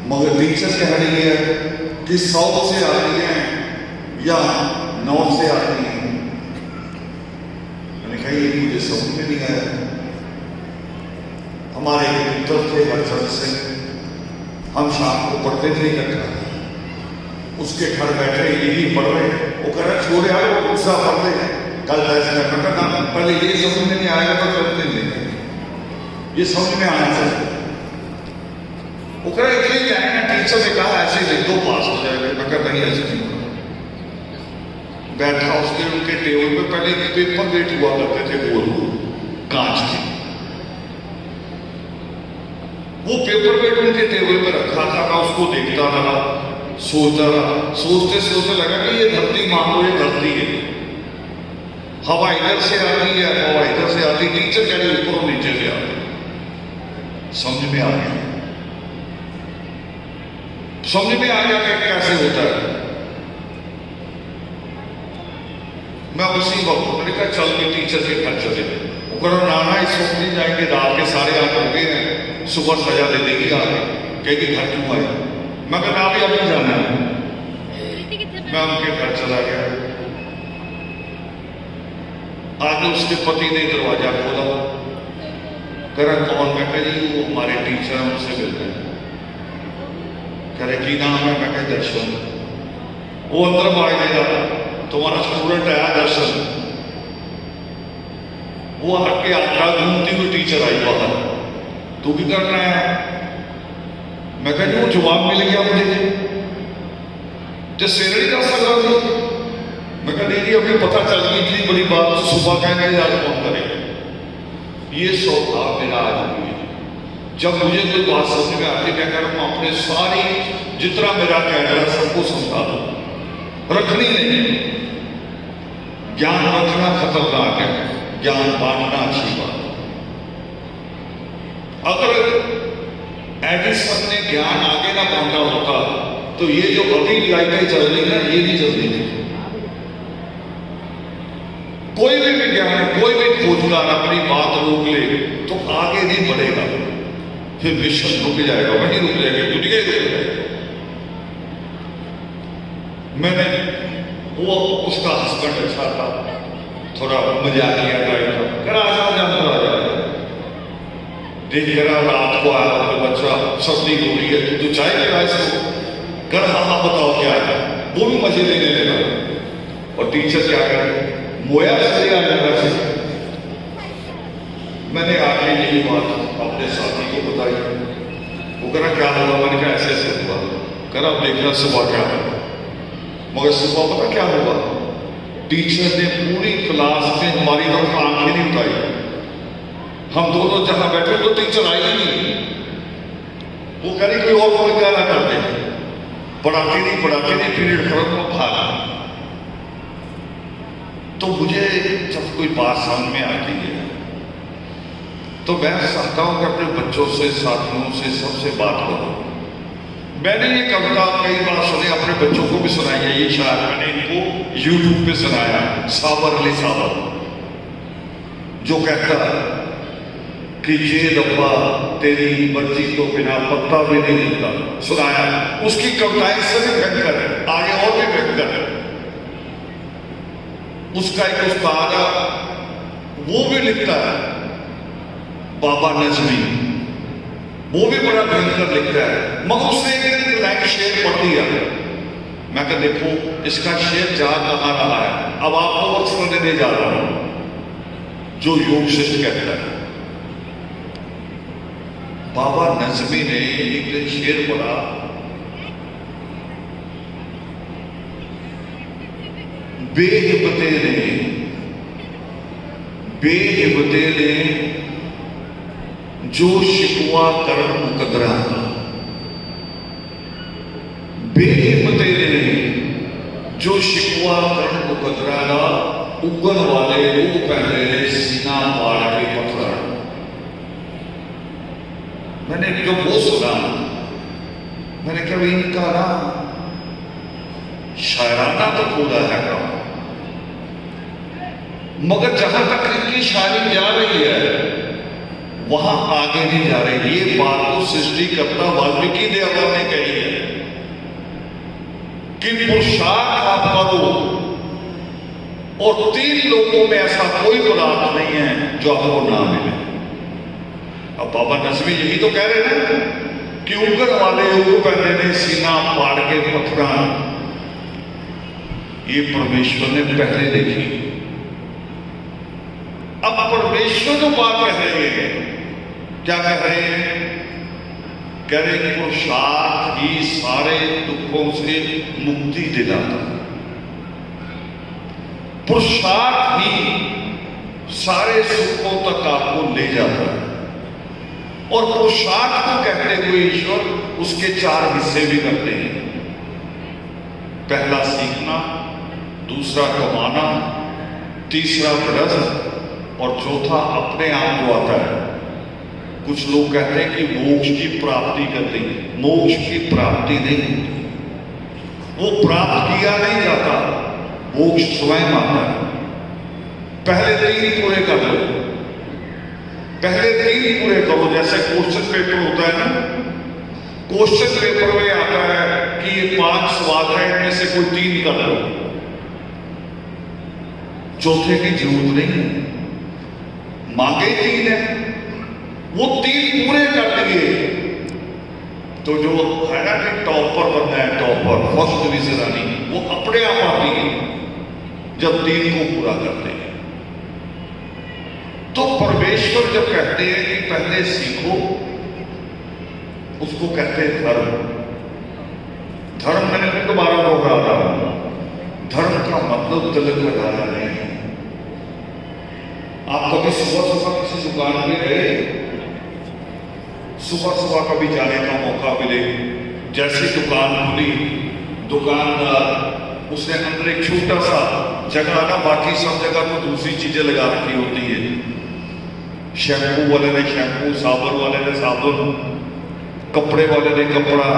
मगर टीचर कह रही है कि साउथ से आती है या नॉर्थ से आती है। मैंने कहा ये मुझे समझ में नहीं आया। हमारे मित्र थे हरचंद सिंह, हम शाम को पढ़ते थे इकट्ठा, उसके घर बैठे यही पढ़ रहे, वो कह रहे छोड़े यार वो दूसरा पढ़ रहे हैं, कल फैसला करना, पहले ये समझ में नहीं आएगा तो करते नहीं, ये समझ में आना चाहिए। वो कह रहे इतने जाएंगे, टीचर ने कहा ऐसे लिख दो पास हो जाएगा। मैं कह नहीं ऐसे नहीं होगा। बैठा उसके उनके टेबल पे, पहले पेपर वेट हुआ करते थे गोल कांच के, वो पेपर वेट उनके टेबल पे रखा था। मैं उसको देखता रहा, सोचता रहा, सोचते सोचते लगा कि ये धरती मान लो, ये धरती है, हवा इधर से आती है, हवा इधर से आती, टीचर कह रही ऊपर और नीचे से आती। समझ में आ गया, समझ में आ गया कि कैसे होता है। मैं उसी वक्त मैंने कहा चल के टीचर के घर चले। वो कह रहा नाना इस वक्त नहीं जाएंगे, रात के सारे आठ हो गए हैं, सुबह सजा दे देगी आगे, कहेगी घर क्यों आए। मैं कहा ना भी अभी जाना है। मैं उनके घर चला गया, आगे उसके पति ने दरवाजा खोला, कह रहा कौन? मैं कह जी वो हमारे टीचर हैं, उनसे मिलते हैं। कह रहे की नाम है? मैं कह दर्शन। वो अंदर भाग देगा, तुम्हारा स्टूडेंट आया दर्शन। वो हट के आटा घूमती हुई टीचर आई बाहर, तू भी करना है? मैं कह जी वो जवाब मिल गया मुझे, जो सिर नहीं कर सकता थी। मैं कह दीदी अभी पता चल गई, इतनी बड़ी बात सुबह कहेंगे आज कौन करेगा। ये स्वभाव मेरा आज हुई है। जब मुझे कोई बात समझ में आती, मैं कर अपने सारी जितना मेरा कहना है सबको समझा दो, रखनी नहीं। ज्ञान रखना खतरनाक है, ज्ञान बांटना अच्छी बात। अगर एडिसन ने ज्ञान आगे ना बांटा होता तो ये जो अभी लाइटें चल रही ना, ये नहीं चलती थी। कोई भी विज्ञान, कोई भी खोजकार अपनी बात रोक ले तो आगे नहीं बढ़ेगा, फिर मिशन रुक जाएगा, वहीं रुक जाएगा, दुनिया ही रुक जाएगा। मैंने वो उसका हस्बैंड अच्छा था, थोड़ा मजाकिया टाइप था, कर आ जाओ देख करा रात को आया तो बच्चा सर्दी हो रही है, तू चाय पीना इसको? कर हाँ बताओ क्या है। वो भी मजे लेने लगा। और टीचर क्या करे, मोया से आ जाता से। मैंने आके यही बात अपने साथी को बताई। वो करा क्या हुआ? मैंने कहा ऐसे ऐसे हुआ। करा अब देखना सुबह क्या हुआ। मगर सुबह पता क्या हुआ? टीचर ने पूरी क्लास में हमारी तरफ आंखें नहीं उठाई। हम दोनों जहां बैठे तो टीचर आई ही नहीं। वो कह रही कोई और कोई क्या ना कर दे, पढ़ाती नहीं पीरियड खत्म हो भागा। तो मुझे जब कोई बात समझ में आती है तो मैं चाहता हूं कि अपने बच्चों से, साथियों से, सबसे बात करूं। मैंने ये कविता कई बार सुनी, अपने बच्चों को भी सुनाई है। ये शायद मैंने इनको यूट्यूब पे सुनाया, साबर अली साबर, जो कहता है कि ये रब्बा तेरी मर्जी तो बिना पत्ता भी नहीं मिलता। सुनाया। उसकी कविताएं सभी भयंकर है, आगे और भी भयंकर है। उसका एक उस्ताद वो भी लिखता है, बाबा नजमी, वो भी बड़ा भयंकर लिखता है। मगर उसने एक लाइन शेर पढ़ दिया, मैं कहा देखो इसका शेर जा कहाँ रहा है, अब आपको वक्त सुनने दे जा रहा हूं जो योग शिष्ट कहता है। बाबा नजमी ने एक दिन शेर पढ़ा, बेहिबते ने जो शिकवा करन मुकदरा, बेहिबते ने जो शिकवा करन मुकदरा, उगन वाले वो पहले ने सीना फाड़ के पथरा। मैंने जब वो सुना मैंने कहा इनका ना शायराना तो पूरा है काम, मगर जहां तक इनकी शायरी जा रही है वहां आगे नहीं जा रही। ये बात तो सृष्टिकर्ता वाल्मीकि देवता ने कही है कि पुरुषार्थ आप करो और 3 लोगों में ऐसा कोई पदार्थ नहीं है जो आपको ना मिले। अब बाबा नजमी यही तो कह रहे हैं कि उगर वाले उग पहले ने सीना फाड़ के पथरा। ये परमेश्वर ने पहले देखी। अब परमेश्वर जो बात कह रहे हैं, क्या कह रहे हैं? कह रहे कि पुरुषार्थ ही सारे दुखों से मुक्ति दिलाता है, पुरुषार्थ ही सारे सुखों तक आपको ले जाता है। और पुरुषार्थ को कहते हुए ईश्वर उसके 4 हिस्से भी करते हैं। पहला सीखना, दूसरा कमाना, तीसरा व्रत और चौथा अपने आप को आता है। कुछ लोग कहते हैं कि मोक्ष की प्राप्ति करते हैं, मोक्ष की प्राप्ति नहीं होती, वो प्राप्त किया नहीं जाता, मोक्ष स्वयं आता है। पहले 3 पूरे कर लो, पहले 3 पूरे करो। जैसे क्वेश्चन पेपर होता है ना, क्वेश्चन पेपर में आता है कि ये 5 सवाल है, इनमें से कोई 3 कर लो, चौथे की जरूरत नहीं है। मांगे 3 है, वो 3 पूरे कर दिए तो जो है ना कि टॉपर बनना है, टॉपर फर्स्ट डिवीजन आनी, वो अपने आप आती है जब 3 को पूरा करते हैं। तो परमेश्वर जब कहते हैं कि पहले सीखो, उसको कहते हैं धर्म। धर्म मैंने फिर दोबारा दोहरा रहा हूं, धर्म का मतलब तिलक लगाना नहीं है। आप कभी सुबह सुबह किसी दुकान में गए, सुबह सुबह कभी जाने का मौका मिले, जैसी दुकान खुली, दुकानदार उसने अंदर एक छोटा सा जगह ना, बाकी सब जगह तो दूसरी चीजें लगा रखी होती है। शैम्पू वाले ने शैम्पू, साबुन वाले ने साबुन, कपड़े वाले ने कपड़ा,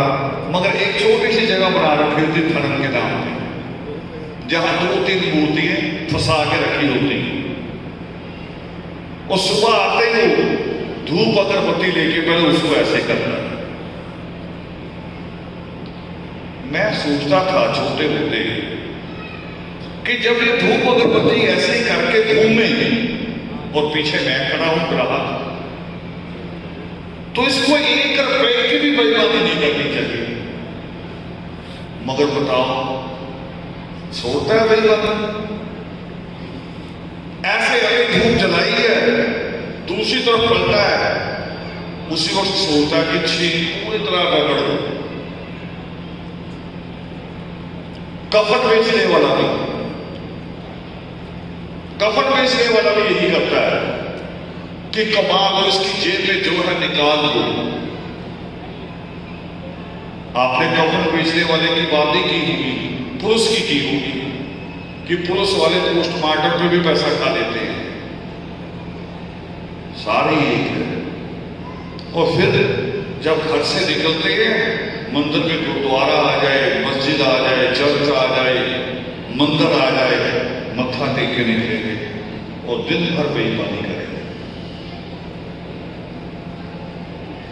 मगर एक छोटी सी जगह बना रखी होती धर्म के नाम पे, जहां 2-3 मूर्तियां फंसा के रखी होती हैं। और सुबह आते ही धूप अगरबत्ती लेके पहले उसको ऐसे करना है। मैं सोचता था छोटे होते कि जब ये धूप अगरबत्ती ऐसे करके घूमेंगे और पीछे मैं खड़ा हूं ग्राहक, तो इसको 1 रुपए की भी बेईमानी नहीं करनी चाहिए। मगर बताओ, सोचता है बेईमानी? ऐसे अभी धूप जलाई है, दूसरी तरफ पलटा है, उसी वक्त सोचता है कि छी पूरी तरह रगड़ दो। कफन बेचने वाला भी, कफन बेचने वाला भी यही करता है कि कमा लो, इसकी जेब में जो है निकाल दो। आपने कफन बेचने वाले की बात नहीं की होगी, पुलिस की होगी कि पुलिस वाले पोस्टमार्टम पे भी पैसा खा लेते हैं। सारे एक है। और फिर जब घर से निकलते हैं, मंदिर में गुरुद्वारा आ जाए, मस्जिद आ जाए, चर्च आ जाए, मंदिर आ जाए, मत्था टेक के निकलेंगे और दिन भर बेईमानी करेंगे।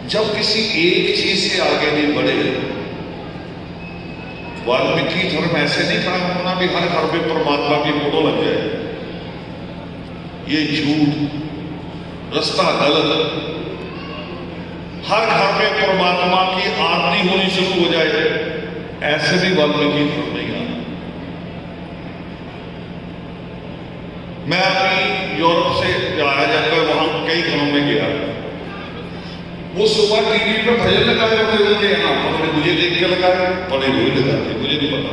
जब किसी एक चीज से आगे नहीं बढ़े, वाल्मीकि धर्म ऐसे नहीं खड़ा होना भी हर घर में परमात्मा की फोटो लग जाए। ये झूठ, रास्ता गलत, हर घर में परमात्मा की आरती होनी शुरू हो जाए, ऐसे भी वाल्मीकि धर्म नहीं आना। मैं अभी यूरोप से आया, जब मैं वहां कई घरों में गया, वो सुबह टीवी पे भजन लगाए होते उनके यहाँ, उन्होंने मुझे देख के लगाए, पढ़े हुए लगाते, मुझे नहीं पता।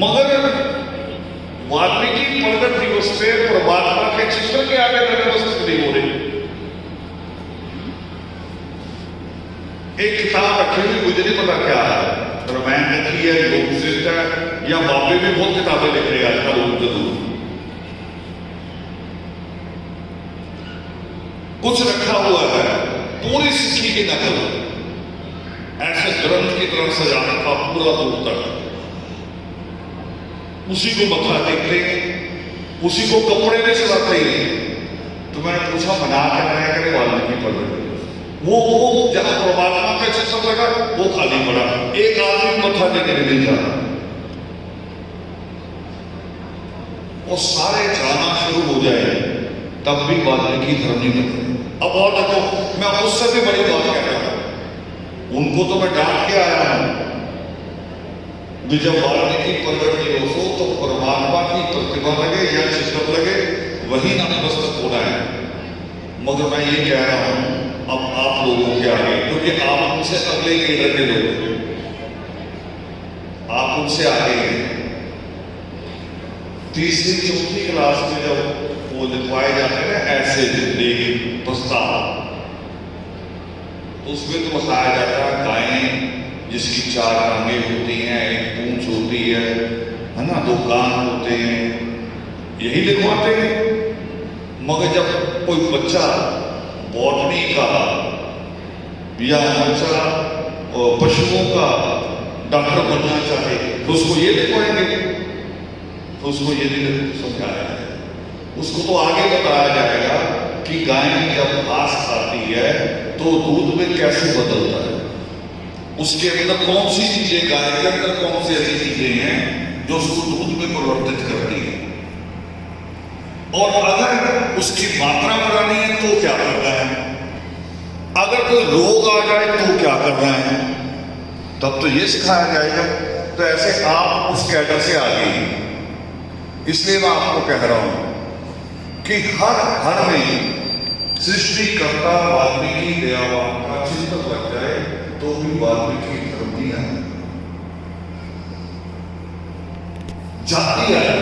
मगर वाल्मीकि प्रगट दिवस पे परमात्मा के चित्र के आगे नतमस्तक नहीं हो रही। एक किताब रखी हुई, मुझे नहीं पता क्या है, रामायण लिखी है, योग विशिष्ट है, या बाबे भी बहुत किताबें लिख रहे हैं आजकल लोग जरूर। कुछ रखा हुआ है, पूरी सिक्की की नकल, ऐसे ग्रंथ की तरह सजा रखा पूरा दूर तक, उसी को मथा देखते हैं, उसी को कपड़े में सजाते हैं। तो मैंने पूछा मना कर रहे करे वाल्मीकि प्रगट, वो जहां परमात्मा का चित्र लगा वो खाली पड़ा, एक आदमी मथा देने नहीं जा रहा, और सारे जाना शुरू हो जाए तब भी वाल्मीकि धर्म नहीं बदले। अब और देखो, मैं उससे भी बड़ी बात कह रहा हूं, उनको तो मैं डांट के आया हूं, जब वाल्मीकि प्रगट दिवस हो तो परमात्मा की प्रतिमा लगे या चित्र लगे, वही नतमस्तक होना है। मगर मैं ये कह रहा हूं अब आप लोगों के आगे, क्योंकि आप उनसे अगले केंद्र के लोग, आप उनसे आगे हैं। तीसरी चौथी क्लास में जब वो लिखवाए जाते हैं ना ऐसे लेख प्रस्ताव, तो उसमें तो बताया जाता है गायें जिसकी 4 टांगें होती हैं, एक पूंछ होती है ना, 2 कान होते हैं, यही लिखवाते हैं। मगर जब कोई बच्चा बॉटनी का या बच्चा पशुओं का डॉक्टर बनना चाहे तो उसको ये लिखवाएंगे, तो उसको ये नहीं समझाया जाए। उसको तो आगे बताया जाएगा कि गाय जब घास खाती है तो दूध में कैसे बदलता है, उसके अंदर कौन सी चीजें, गाय के अंदर कौन सी ऐसी चीजें हैं जो उसको दूध में परिवर्तित करती है, और अगर उसकी मात्रा बढ़ानी है तो क्या करना है, अगर कोई रोग आ जाए तो क्या करना है, तब तो ये सिखाया जाएगा। तो ऐसे आप उस कैडर से आगे हैं। इसलिए मैं आपको कह रहा हूं कि हर घर में सृष्टिकर्ता वाल्मीकि दयावान का चित्र लग जाए तो भी वाल्मीकि धर्म नहीं है, जाति है,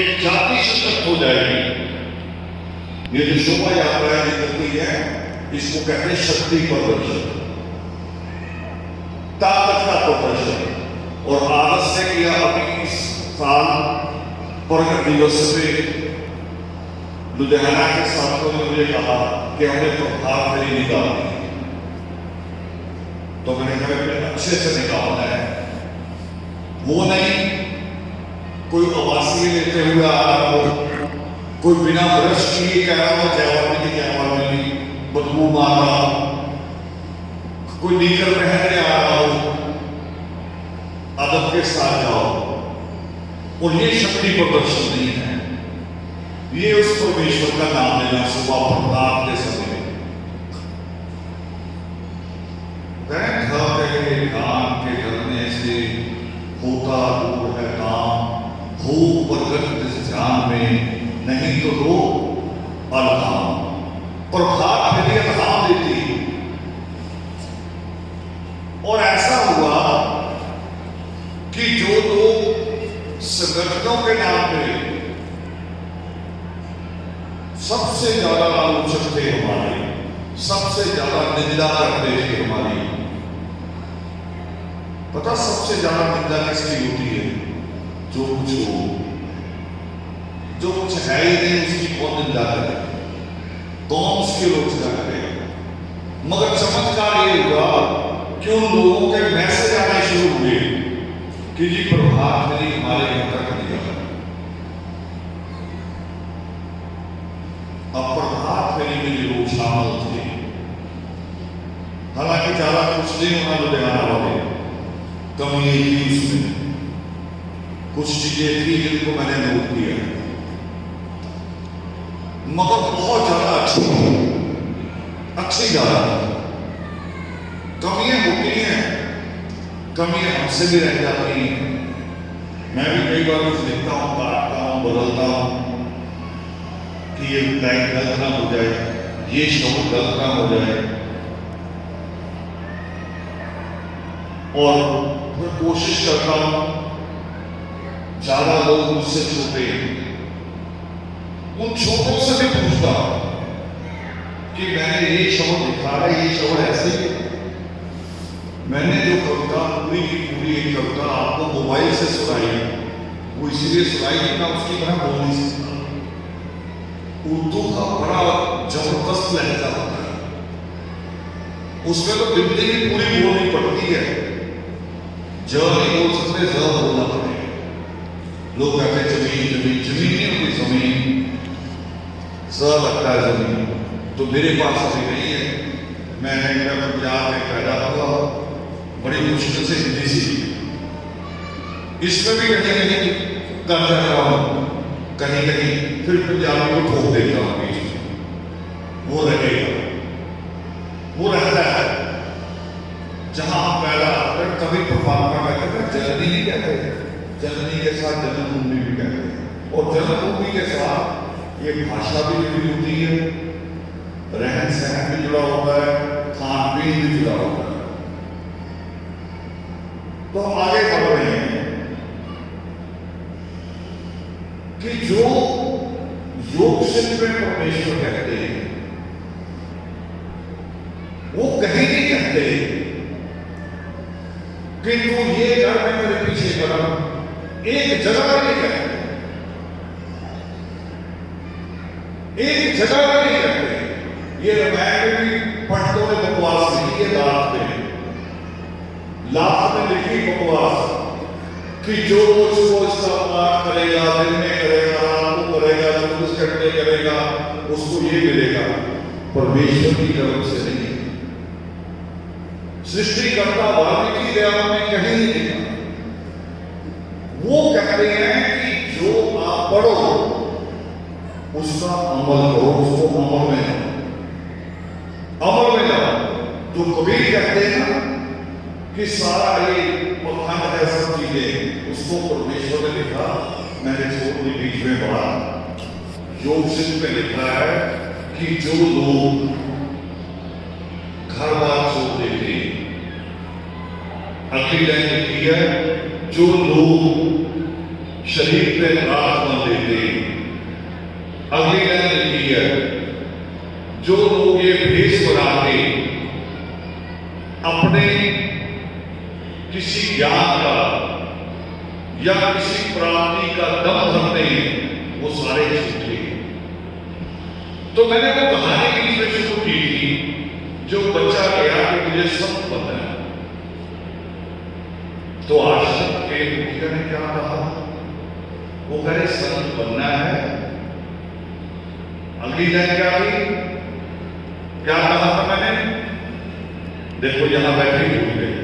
एक जाति सशक्त हो जाएगी। ये जो शोभा यात्रा निकलती है इसको कहते हैं शक्ति प्रदर्शन, ताकत का प्रदर्शन। और आज से किया अभी इस साल प्रगट दिवस पे लुधियाना के साथियों ने मुझे कहा कि हमें प्रभात फेरी निकालनी है, तो मैंने कहा अच्छे से निकालना है, वो नहीं कोई अवासी लेते हुए आ रहा हो, कोई बिना ब्रश किए कह रहा हो जय वाल्मीकि बदबू मार रहा हो, कोई नीकर पहनने आ रहा हो, अदब के साथ जाओ। और ये शक्ति प्रदर्शन नहीं है, ये उस परमेश्वर का नाम लेना सुबह प्रभात के समय गान के करने से होता दूर है काम, हो प्रगट इस ध्यान में नहीं तो रो अलहाम। प्रभात फेरी अलहाम देती, और ऐसा हुआ कि जो लोग संगठनों के नाम पे सबसे ज्यादा आलोचक थे हमारे, सबसे ज्यादा निंदा करते थे हमारी, पता सबसे ज्यादा निंदा किसकी होती है? जो कुछ हो, जो कुछ है ही नहीं उसकी कौन निंदा करे, कौन उसकी आलोचना करेगा। मगर चमत्कार ये हुआ कि उन लोगों के मैसेज आने शुरू हुए कि जी प्रभात फेरी हमारे यहाँ तक नहीं आ। अब प्रभात फेरी में जो लोग शामिल थे, हालांकि ज्यादा कुछ नहीं होना लुधियाना वाले, कमी थी उसमें, कुछ चीजें थी जिनको मैंने नोट किया। मगर बहुत ज्यादा अच्छी जा रही है। कमियां होती हैं, कमियां हमसे भी रह जाती हैं। मैं भी कई बार कुछ लिखता हूँ, काटता हूँ, बदलता हूँ कि ये लाइन गलत ना हो जाए, ये शब्द गलत ना हो जाए, और मैं कोशिश करता हूँ ज्यादा लोग मुझसे छोटे, उन छोटों से भी पूछता हूँ कि मैंने ये शब्द लिखा है, ये शब्द ऐसे ही। मैंने जो कविता पूरी की पूरी एक कविता आपको मोबाइल से सुनाई, वो इसलिए सुनाई कि मैं उसकी तरह बोल नहीं सकता। उर्दू का बड़ा जबरदस्त लहजा होता है, उसमें तो जिंदगी पूरी बोलनी पड़ती है। ज नहीं बोल सकते, ज बोलना पड़ेगा। लोग कहते हैं जमीन जमीन, जमीन नहीं होती, जमीन स लगता है जमीन। तो मेरे पास अभी नहीं है। मैंने पंजाब में पैदा हुआ, बड़ी मुश्किल से हिंदी सीखी, इसमें भी कहीं कहीं कर जाता हूँ, कहीं कहीं फिर पंजाबी को ठोक देता हूँ बीच में। वो रहेगा, वो रहता है। जहां हम पैदा होते हैं, कभी परमात्मा कहते हैं जननी नहीं कहते, जननी के साथ जन्मभूमि भी कहते हैं। और जन्मभूमि के साथ ये भाषा भी जुड़ी होती है, रहन सहन भी जुड़ा होता है, खान पीन भी जुड़ा होता है। तो हम आगे बढ़ रहे हैं कि जो योग सिद्ध में परमेश्वर कहते हैं, वो कहीं नहीं कहते कि तू ये कर, मैं मेरे पीछे करा। एक जगह नहीं कहते, एक जगह नहीं कहते। ये रामायण में भी पंडितों ने बकवास लिखी है, लास्ट में लिखी बकवास कि जो उसको इसका पाठ करेगा, दिन में करेगा, रात को करेगा, 24 घंटे करेगा, उसको ये मिलेगा। परमेश्वर की तरफ से नहीं। सृष्टिकर्ता वाल्मीकि देव ने कहीं नहीं लिखा। वो कहते हैं कि जो आप पढ़ो उसका अमल करो, उसको अमल में लाओ, अमल में लाओ। तो कबीर कहते हैं कि सारा ये पखंड है, सब चीजें उसको परमेश्वर ने लिखा। मैंने छोटे बीच में पढ़ा, योग सिद्ध में लिखा है कि जो लोग घर बार छोड़ देते, अगली लाइन लिखी है, जो लोग शरीर पे रात बन देते, अगली लाइन लिखी है, जो लोग ये भेष बना के अपने किसी ज्ञान का या किसी प्राप्ति का दम भरते हैं, वो सारे झूठे। तो मैंने वो कहानी बीच में शुरू की थी, जो बच्चा गया कि मुझे संत बनना है। तो आश्रम के मुखिया ने क्या कहा? वो कहे संत बनना है। अगली लाइन क्या थी? क्या कहा था मैंने? देखो यहां बैठे भूल गए,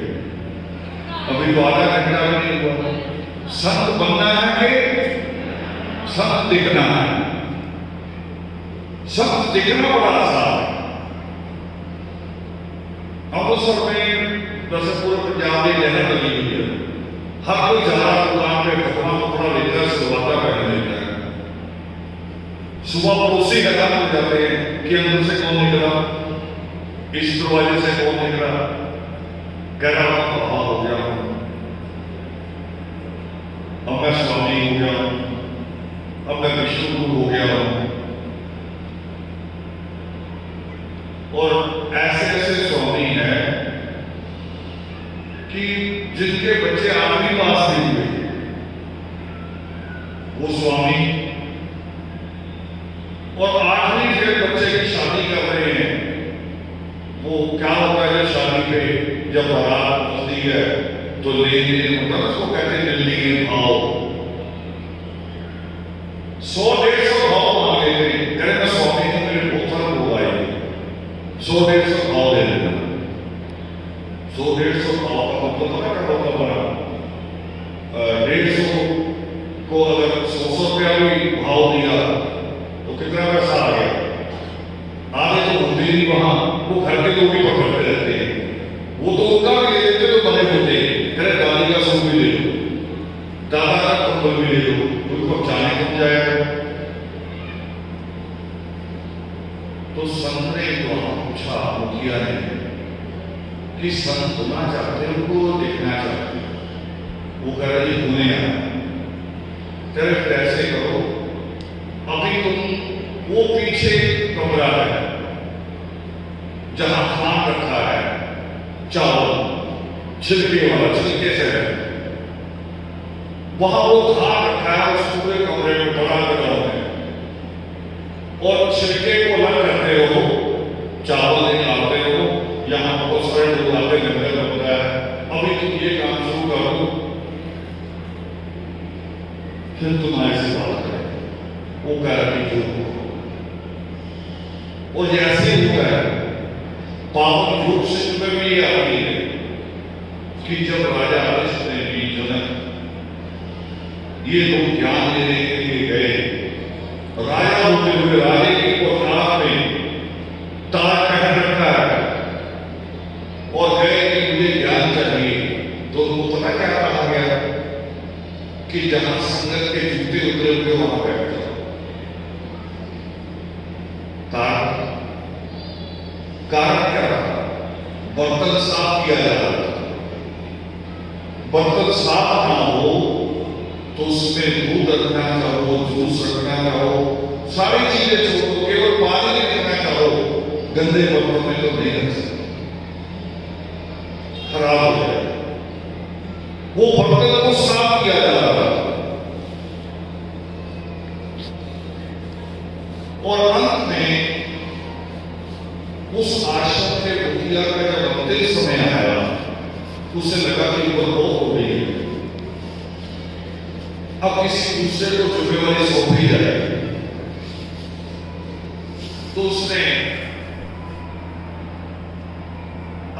अभी तो आधा घंटा भी नहीं हुआ। संत बनना है कि संत दिखना है? संत दिखना बड़ा आसान है। अमृतसर में वैसे पूरे पंजाब में लहर लगी हुई है। हर कोई जा रहा दुकान पे कपड़ा लेकर सलवाता पहन लेता है। सुबह पड़ोसी हैरान हो जाते हैं कि अंदर से कौन निकला, इस दरवाजे से कौन निकला। कह रहा हूं बाबा हो गया, अब मैं स्वामी हो गया, अब मैं विष्णु गुरु हो गया हूं। और ऐसे ऐसे स्वामी हैं कि जिनके बच्चे 8वीं पास नहीं हुए, वो स्वामी, और 8वीं से बच्चे की शादी कर रहे हैं। वो क्या होता है जब शादी पे जब बारात पहुंचती है तो लेन देन होता है, उसको कहते हैं दिल्ली के भाव। 100-150 भाव मांग लेते हैं। कहते मैं स्वामी हूं, मेरे बहुत सारे लोग आएंगे, 100-150 भाव दे देना। 100-150 भाव का मतलब पता क्या होता बड़ा? 150 को अगर 100 रुपया भी भाव दिया तो कितना पैसा आ होते नहीं वहां, वो घर के लोग भी पकड़ते रहते हैं। वो तो उनका भी ले लेते तो बने होते, अरे दादी का सूट भी ले लो, दादा का कंबल भी ले लो, उनको जाने कौन जाएगा। तो संत ने वहां पूछा मुखिया ने कि संत होना चाहते हैं, उनको देखना चाहते हैं। वो कह रहे जी पुणे आए, सिर्फ ऐसे करो, अभी तुम वो पीछे कमरा है जहां खान रखा है, चावल छिलके वाला, छिलके से है, वहां वो खान रखा है उस पूरे कमरे में, बड़ा जगह है, और छिलके को अलग करते हो, चावल निकालते हो, यहां बहुत सारे लोग आते लंगर होता है, अभी तुम ये काम शुरू करो, फिर तुम ऐसे बात करें। वो कह रही जो और जैसे हुआ है पावन रूप से तुम्हें भी ये आती है कि जब राजा हरिश्च ने भी जनक ये लोग ज्ञान देने के लिए गए, राजा होते हुए राजे की पोशाक में ताज पहन रखा है और गए कि मुझे ज्ञान चाहिए, तो उनको पता क्या कहा गया कि जहां संगत के जूते उतरे हुए वहां बैठ जाओ। कारण क्या रहा? बर्तन साफ किया जा रहा था। बर्तन साफ ना हो तो उसमें दूध रखना चाहो, जूस रखना चाहो, सारी चीजें छोड़ो, केवल पानी रखना चाहो, गंदे बर्तन में तो नहीं रख सकते, खराब हो जाए। वो बर्तन को साफ किया जा रहा था और अंत में उस आश्रम के मुखिया का जब अंतिम समय आया, उसे लगा कि वो रोक हो गई है, अब किसी दूसरे को जिम्मेवारी सौंपी जाए, तो उसने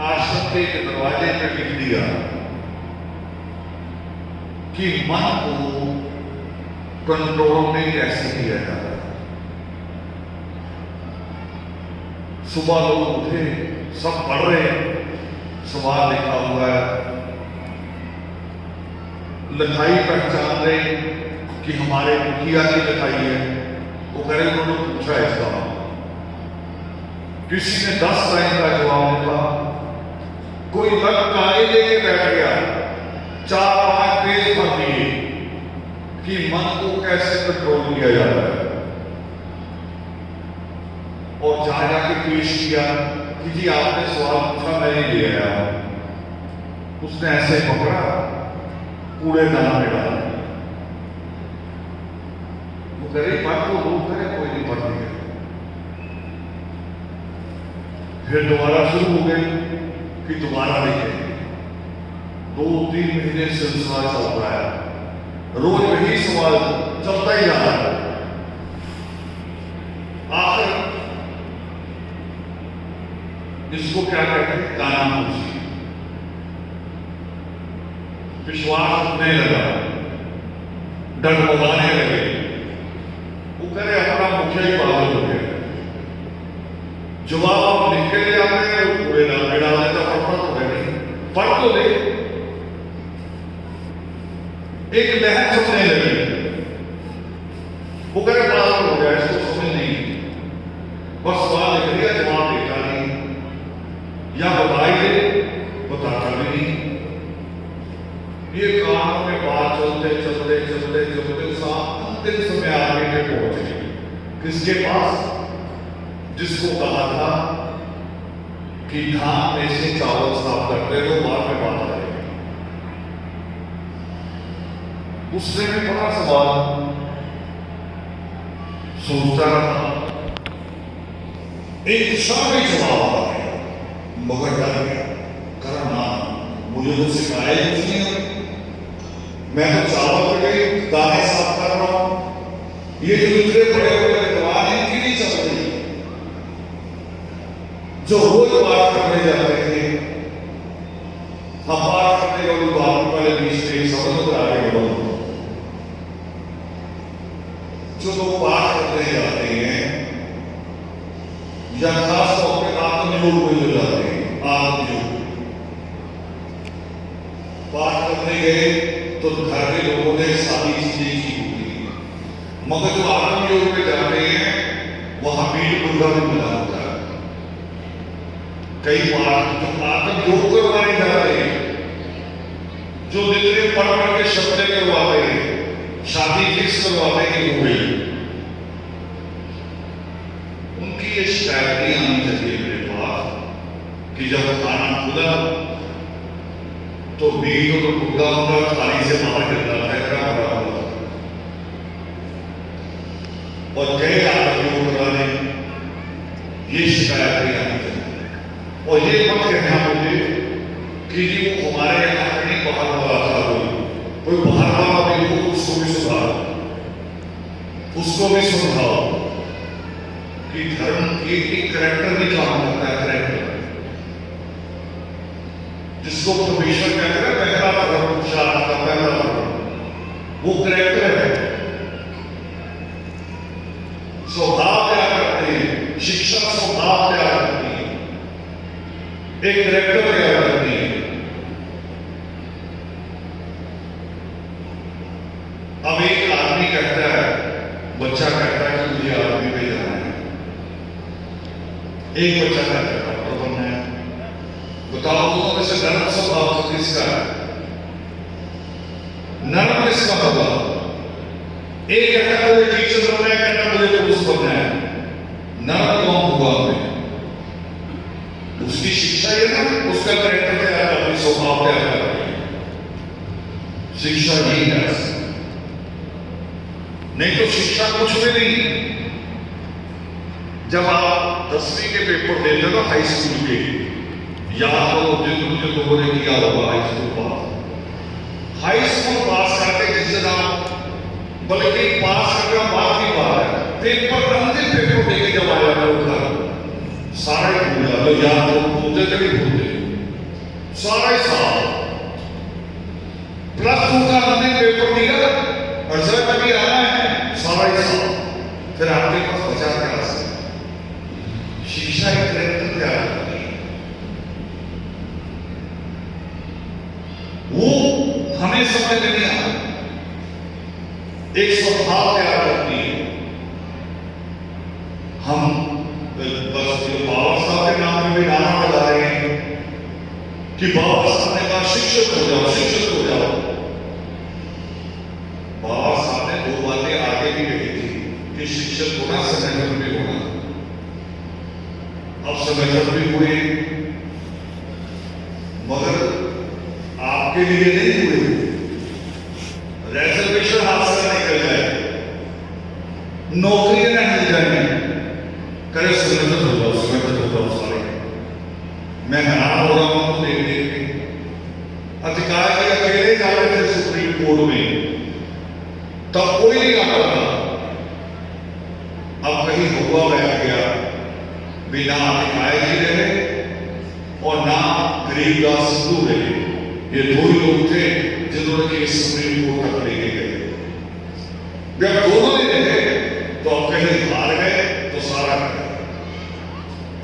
आश्रम के दरवाजे पर लिख दिया कि मन को कंट्रोल में कैसे किया जाता है। सुबह लोग उठे, सब पढ़ रहे, सवाल लिखा हुआ है, लिखाई पहचान रहे कि हमारे मुखिया की लिखाई है। वो कह रहे उन्होंने पूछा इसका, किसी ने 10 लाइन का जवाब लिखा, कोई लग कागज लेके बैठ गया, 4-5 पेज भर दिए कि मन को कैसे कंट्रोल किया जाता है, और जहां जाके पेश किया कि जी आपने सवाल पूछा, मैं नहीं ले आया। उसने ऐसे पकड़ा, कूड़ेदान में डाला। वो कह रही बात को रोक करे, कोई नहीं पढ़ दिया। फिर दोबारा शुरू हो गए कि दोबारा लिखे। 2-3 महीने सिलसिला चल रहा है, रोज वही सवाल चलता ही जा रहा है। आखिर इसको क्या कहते हैं, कानाफूसी। विश्वास उठने लगा, डगमगाने लगे। वो कह रहे अपना मुखिया ही पागल हो गया, जवाब आप लिख के ले जाते हैं, वो पूरे नाम में डाल देता, पढ़ता तो है नहीं, पढ़ तो ले। एक लहर चलने लगी। वो कह रहे पागल हो गया, इसको समझ नहीं, बस सवाल लिख दिया, जवाब लिखा नहीं, या बताइए, बताता भी नहीं। ये कानों में बात चलते चलते चलते चलते अंतिम समय आगे के पहुंचे किसके पास, जिसको कहा था कि धान में से चावल साफ करते हो, बाद में बात आएगी। उसने भी बड़ा सवाल सोचता रहा, एक सारे जवाब आ गया, मगर डर गया, करना मुझे तो सिखाया ही कुछ नहीं, मैं तो चावल पे गई, दाने साफ कर रहा हूं, ये जो दूसरे बड़े बड़े विद्वान हैं, इनकी नहीं चल रही, जो रोज पाठ करने जाते थे, हम पाठ करने वाली बात वाले बीच में समझ आगे बढ़ो। जो लोग पाठ करने जाते हैं या खास तौर योग में मिल जाते हैं, आत्म योग। पाठ करने गए तो घर के लोगों ने सारी चीजें की होगी, मगर जो आत्म योग में जाते हैं वहां मीट मुर्गा भी मिला होता है। कई पाठ जो आत्म योग करवाने जाते हैं, जो नित्य पढ़ पढ़ के शब्द करवाते हैं, शादी फिक्स करवाते हैं हो गई, उनकी ये शिकायत नहीं आनी चाहिए मेरे पास कि जब खाना खुला तो मीट और मुर्गा उनका थाली से बाहर गिरता है, और कई आत्म योग कराने ये शिकायत नहीं आनी चाहिए। और ये मत कहना मुझे कि जी वो हमारे यहाँ नहीं बाहर वाला था, कोई बाहर वाला भी हो उसको भी सुधारो, उसको भी समझाओ कि धर्म एक करैक्टर नहीं काम करता है। करैक्टर जिसको परमेश्वर कहते हैं पहला धर्म, शास्त्र का पहला धर्म, वो करैक्टर है। स्वभाव क्या करते हैं, शिक्षा स्वभाव क्या करती है, एक करैक्टर क्या करती है। अब एक आदमी कहता है, बच्चा कहता है कि मुझे आदमी पे जाना है, एक बच्चा कहता है डॉक्टर बनना है। बताओ दोनों में से नरम स्वभाव किसका है? नरम किसका होगा? एक कहता है मुझे टीचर बनना है, कहता मुझे पुलिस बनना है। नरम कौन होगा? उसकी शिक्षा ये ना, उसका कैरेक्टर क्या है, अपनी स्वभाव क्या है, शिक्षा नहीं है। नहीं तो शिक्षा कुछ भी नहीं। जब आप 10वीं के पेपर देते हो हाई स्कूल के, याद करो जिन लोगों ने किया होगा हाई स्कूल पास। हाई स्कूल पास करके जिस दिन बल्कि पास करना बात की बात है, पेपर अंतिम पेपर देके जब आया घर सारे भूल जाते, याद तो भूलते कभी भूलते सारे साल। +2 का अंतिम पेपर दिया और सर कभी आना है सारा ही साल, फिर आपके पास बचा क्या है? शिक्षा एक करैक्टर क्या करती है, वो हमें समझ नहीं आता। एक स्वभाव क्या करती है। हम बस बाबा साहब के नाम में भी नारा लगा रहे हैं कि बाबा साहब ने कहा शिक्षक हो जाओ, शिक्षक हो जाओ। बाबा साहब ने 2 बातें आगे भी कही थी कि शिक्षक होना, संगठन भी होना। अब संगठन भी हुए, मगर आपके लिए नहीं हुए। रिजर्वेशन हाथ से निकल जाए, नौकरियां न मिल जाए, करे संगठन हो जाओ, संगठन हो जाओ सारे। मैं हैरान हो रहा हूं देख देख के। अधिकारी अकेले जा रहे थे सुप्रीम कोर्ट में, तब कोई नहीं आता था। अब कहीं हुआ बैठ गया, बिना अधिकारी जी रहे और ना गरीबदास सिद्धू रहे। ये 2 ही लोग थे जिन्होंने केस सुप्रीम कोर्ट तक लेके गए। जब दोनों ही रहे तो अब कहीं हार गए तो सारा गए।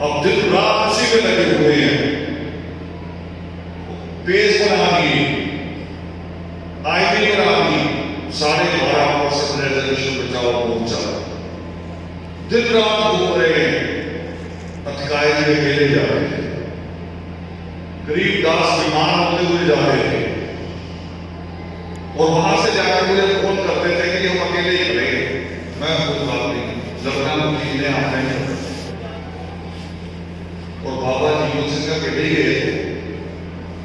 अब दिन रात उसी में लगे हुए हैं, पेज बना दिए, आईडी बना दी, 12.5% रिजर्वेशन बचाओ मोर्चा, दिन रात घूम रहे हैं। अधिकारी जी अकेले जा रहे थे, गरीबदास बीमार होते हुए जा रहे थे, और वहां से जाकर मुझे फोन करते थे कि हम अकेले ही खड़े। मैं कोई बात नहीं, लड़का मुझे ने आते हैं। और बाबा जीवन सिंह का अकेले ही गए थे,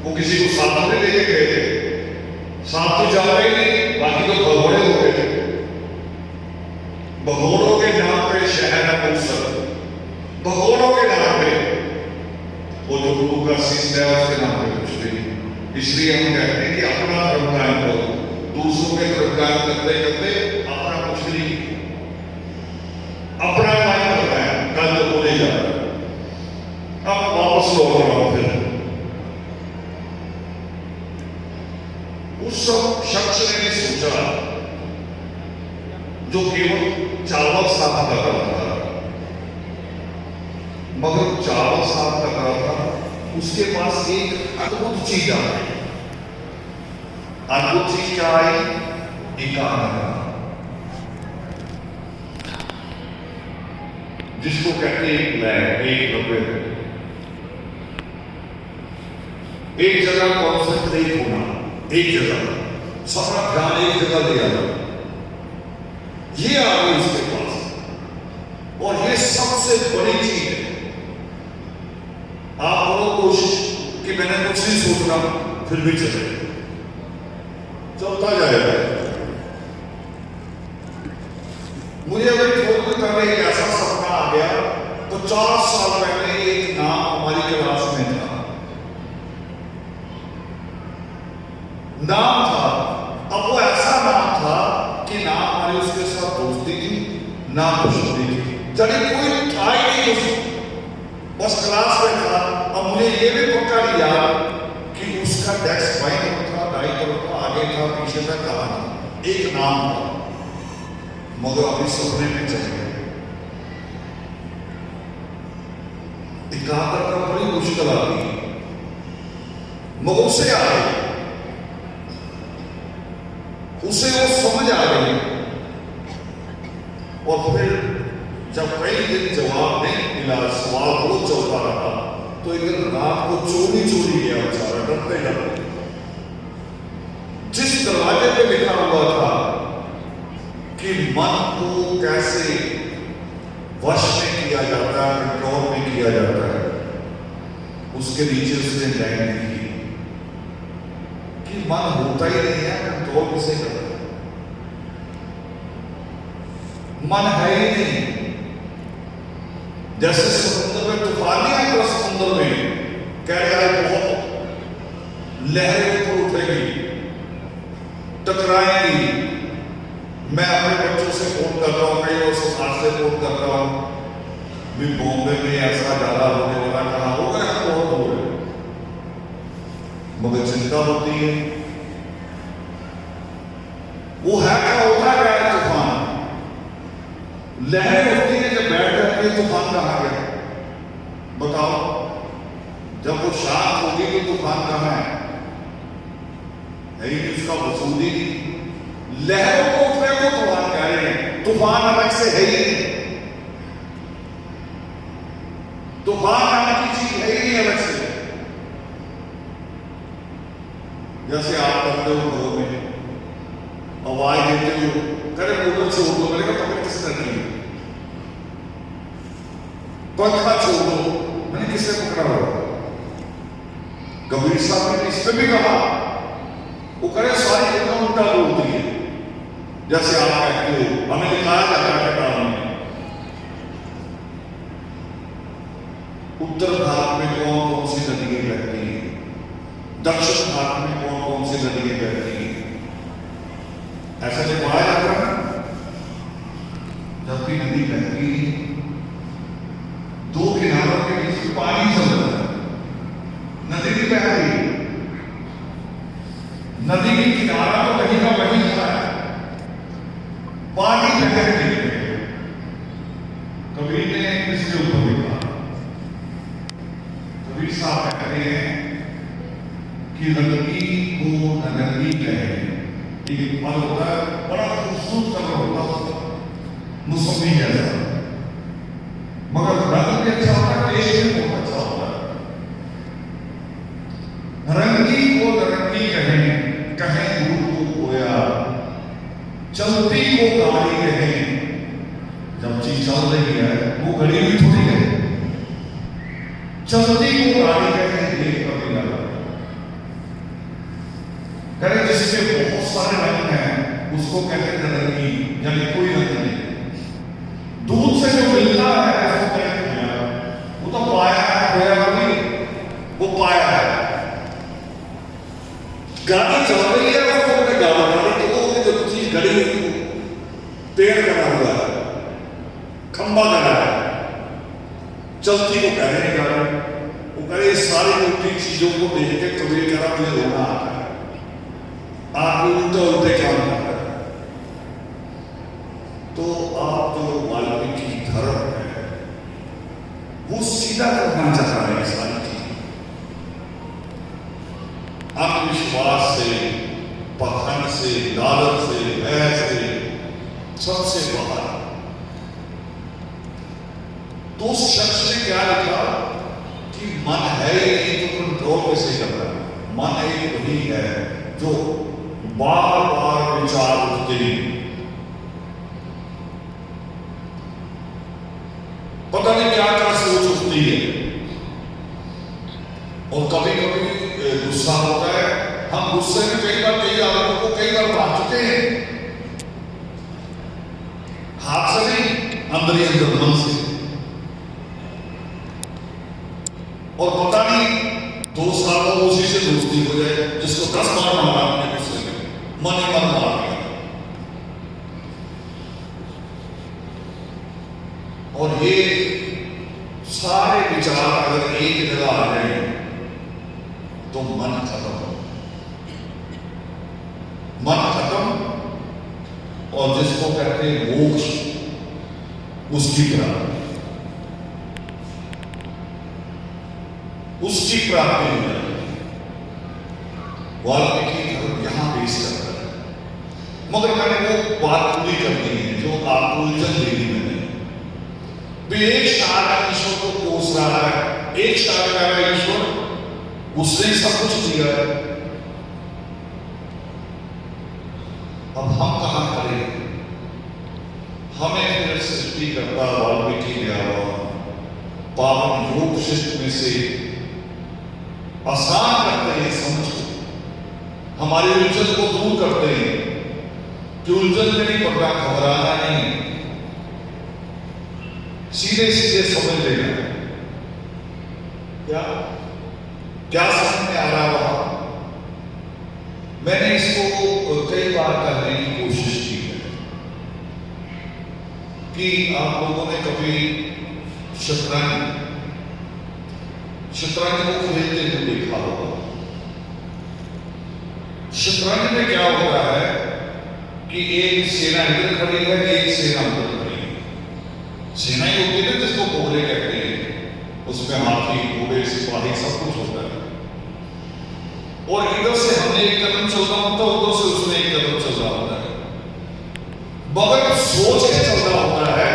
वो किसी को साथ में लेके गए थे। साथ तो जा रहे नहीं, बाकी तो भगोड़े हो गए थे। भगोड़ों के नाम पे शहर है मुक्तसर, भगोड़ों के नाम पे वो जो गुरु का शिष्य है उसके नाम पे कुछ नहीं। इसलिए हम कहते हैं कि अपना धर्म कायम करो, दूसरों के धर्म कायम करते करते अपना कुछ नहीं, अपना कायम करना है। कल तो बोले जा रहा है, अब वापस लौट रहा हूं। फिर उस सब शख्स ने नहीं सोचा जो केवल चावल साफ कर रहा था, मगर चावल बाल साफ कर रहा था, उसके पास एक अद्भुत चीज आ गई। अद्भुत चीज क्या आई? एक गाना, जिसको कहते हैं एक रुपये। एक जगह कॉन्सेंट्रेट होना, एक जगह सारा ध्यान एक जगह ले आना, ये आ गई उसके पास। और ये सबसे बड़ी चीज है। आप करो कोशिश कि मैंने कुछ नहीं सोचना, फिर भी चलता जाएगा। मुझे अभी थोड़ी देर में एक ऐसा सपना आ गया। 50 साल पहले एक नाम हमारी क्लास में था, नाम था। अब वो ऐसा नाम था कि ना हमारी उसके साथ दोस्ती थी, ना दुश्मनी थी, चलिए कोई था ही नहीं उसको, बस क्लास में था। अब मुझे ये भी पक्का नहीं याद कि उसका डेस्क बाई तरफ था, दाई तरफ था, आगे था, पीछे था, कहा नहीं। एक नाम था, मगर अभी सपने में चले गए। एकाग्रता बड़ी मुश्किल आती है, मगर उसे आ गई, उसे वो समझ आ गई। और फिर जब कई दिन जवाब नहीं मिला, सवाल बहुत चलता रहा, तो एक दिन रात को चोरी गया बेचारा, डरते डरते। जिस दरवाजे पे लिखा हुआ था कि मन को कैसे वश में किया जाता है, कंट्रोल में किया जाता है, उसके नीचे उसने लाइन लिखी कि मन होता ही नहीं है, कंट्रोल किसे करता है? मन है ही नहीं। जैसे समुद्र में तूफान नहीं आता, समुद्र में कह रहा है बहुत लहरें ऊपर उठेगी, टकराएंगी। मैं अपने बच्चों से फोन कर रहा हूँ, कई और से आज से फोन कर रहा हूँ भी बॉम्बे में ऐसा ज्यादा होने वाला, कहा होगा, बहुत दूर है, मगर चिंता होती है। वो है क्या होता है? तूफान, लहरें होती है, जब बैठ जाती है तूफान कहाँ गया? बताओ, जब वो शांत होगी तो तूफान कहाँ है? नहीं, उसका वसूल ही नहीं। लहरों को उठने को तूफान कह रहे हैं, तूफान अलग से है ही नहीं। तूफान नाम की चीज है ही नहीं अलग से। जैसे आप करते हो घरों में, आवाज देते हो, करे मोटर छोड़ दो, मैंने कहा पकड़ किसने नहीं, पंखा छोड़ दो, मैंने किसने पकड़ा हुआ? कबीर साहब ने इस पे भी कहा, वो करे सारी जगह उल्टा बोलती है। जैसे आप कहते हो, हमें दिखाया जाता है किताब में, उत्तर भारत में कौन कौन सी नदियां बहती हैं, दक्षिण भारत में कौन कौन सी नदियां बहती हैं, ऐसा दिखाया जाता है। जब भी नदी बहती है, दो किनारों के बीच में पानी चल रहा है, नदी नहीं बह रही, नदी की किनारा तो कहीं का वहीं है, पानी बह रही है। कबीर ने इसके ऊपर लिखा, कबीर साहब कहते हैं कि नदी को नदी कहे, एक पल होता है, बड़ा खूबसूरत कलर होता है, मुसम्मी जैसा, मगर रंग भी अच्छा होता है, टेस्ट भी बहुत अच्छा होता है। रंगी को नरंगी कहें, कहें दूर को खोया, चलती को गाड़ी कहें। जब चीज चल रही है, वो घड़ी भी थोड़ी है, चलती को गाड़ी कहें, देख कभी लगा करे। जिसके बहुत सारे रंग हैं, उसको कहते हैं रंगी, यानी कोई रंग नहीं। दूध से जो मिलता है उसको कहते हैं, वो तो पाया है, खोया नहीं, वो पाया है। गाड़ी चल रही है, उसको कहते गाड़ी, तो जो चीज गड़ी हुई, पेड़ बना हुआ है, खंबा बना है, चलती को कह रहे हैं गाड़ी। वो कह रहे सारी उल्टी चीजों को देख के कबीर कह रहा मुझे रोना आता है, आप उल्टे उल्टे काम कर रहे हैं। तो आप जो वाल्मीकि धर्म है, वो सीधा करना चाह रहे हैं सारी चीज। अंधविश्वास से, पाखंड से, लालच से, भय से, सबसे बाहर। तो उस शख्स ने क्या लिखा कि मन है ही तो कंट्रोल कैसे कर रहा है। मन एक वही है जो बार बार विचार उठते ही, पता नहीं क्या क्या सोच उठती है। और कभी कभी गुस्सा होता है। हम गुस्से में कई आदमियों को कई बार मार चुके हैं, हाथ से नहीं, अंदर ही अंदर मन से। और पता नहीं 2 साल में उसी से दोस्ती हो जाए जिसको 10 बार मारा अपने गुस्से में, मन ही मन मार दिया। और ये सारे विचार अगर एक जगह आ जाए तो मन खत्म, मन खत्म। और जिसको कहते हैं मोक्ष, उसकी प्राप्ति, उसकी प्राप्ति हो जाती है। वाल्मीकि धर्म यहां पेश करता है, मगर मैंने वो बात पूरी करनी है जो आपको उलझन देनी में नहीं। एक शार ईश्वर को कोस रहा है, एक शार कह रहा है ईश्वर उसने सब कुछ दिया है, अब हम कहां खड़े हैं। हमें फिर सृष्टि करता वाल्मीकि पावन योग शिष्ट में से आसान करते हैं समझ को, हमारी उलझन को दूर करते हैं कि उलझन में नहीं पड़ना, घबराना नहीं, सीधे सीधे समझ लेना। क्या क्या समझ में आ रहा वहां? मैंने इसको कई बार करने की कोशिश की है कि आप लोगों ने कभी शतरंज को खेलते हुए देखा होगा। शतरंज में क्या होता है कि एक सेना इधर खड़ी है, एक सेना उधर खड़ी है। सेना ही होती है जिसको घोड़े कहते हैं, उसमें हाथी, घोड़े, सिपाही सब कुछ होता है। और इधर से हमने एक कदम चल रहा होता है, उधर से उसने एक कदम चल रहा होता है, मगर सोच के चल रहा होता है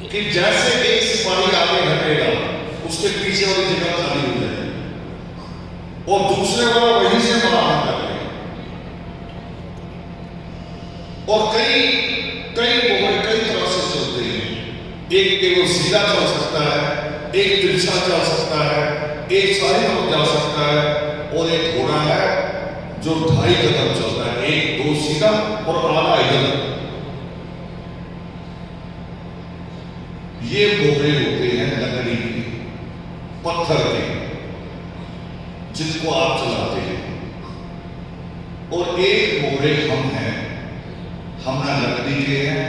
कि जैसे एक सिपाही आगे हटेगा उसके पीछे वाली जगह खाली हो जाएगी और दूसरे वाला वहीं से मारना करेगा। और कई तरह से चलते हैं। एक केवल सीधा चल सकता है, एक तिरछा चल सकता है, एक सारी तरफ जा सकता है, और एक घोड़ा है जो 2.5 कदम चलता है, 1 2 सीधा और आधा इधर। ये घोड़े होते हैं लकड़ी के, पत्थर के, जिनको आप चलाते हैं। और एक घोड़े हम हैं, हम ना लकड़ी के हैं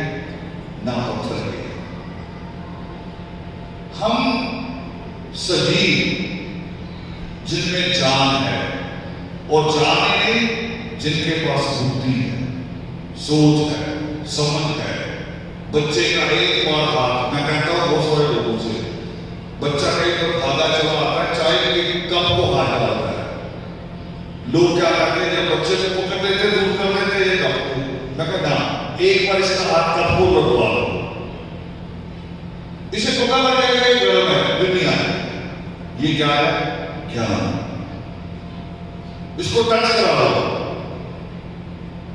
ना पत्थर के, हम सजीव जिनमें जान है, और जान नहीं जिनके पास बुद्धि है, सोच है, समझ है। बच्चे का एक बार हाथ, मैं कहता हूं बहुत सारे लोगों से, बच्चा कहीं पर भागा चला आता है, चाय के कप को हाथ डालता है। लोग क्या करते हैं, जब बच्चे को पकड़ लेते दूर कर लेते ये कप को, मैं कहता एक बार इसका हाथ कप को लगवा लो, इसे पता लग जाएगा ये गर्म है, दुनिया है। ये क्या है? ज्ञान। इसको टच करा दो,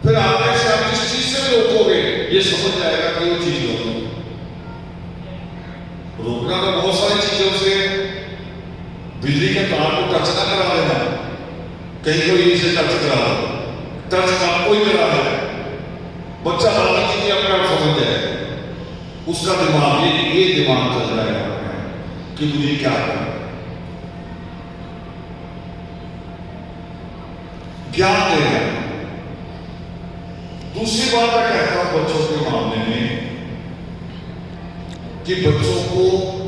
फिर आगे से आप जिस चीज से रोकोगे ये समझ जाएगा कि वो चीज हो। रोकना तो बहुत सारी चीजों से, बिजली के तार को टच ना करा देना, कहीं कोई इसे टच करा दो, टच काम कोई करा दे, बच्चा बाकी चीजें अपने आप समझ जाएगा। उसका दिमाग ये दिमाग चल जाएगा कि मुझे क्या करना। ज्ञान देना। दूसरी बात मैं कहता हूं बच्चों के मामले में कि बच्चों को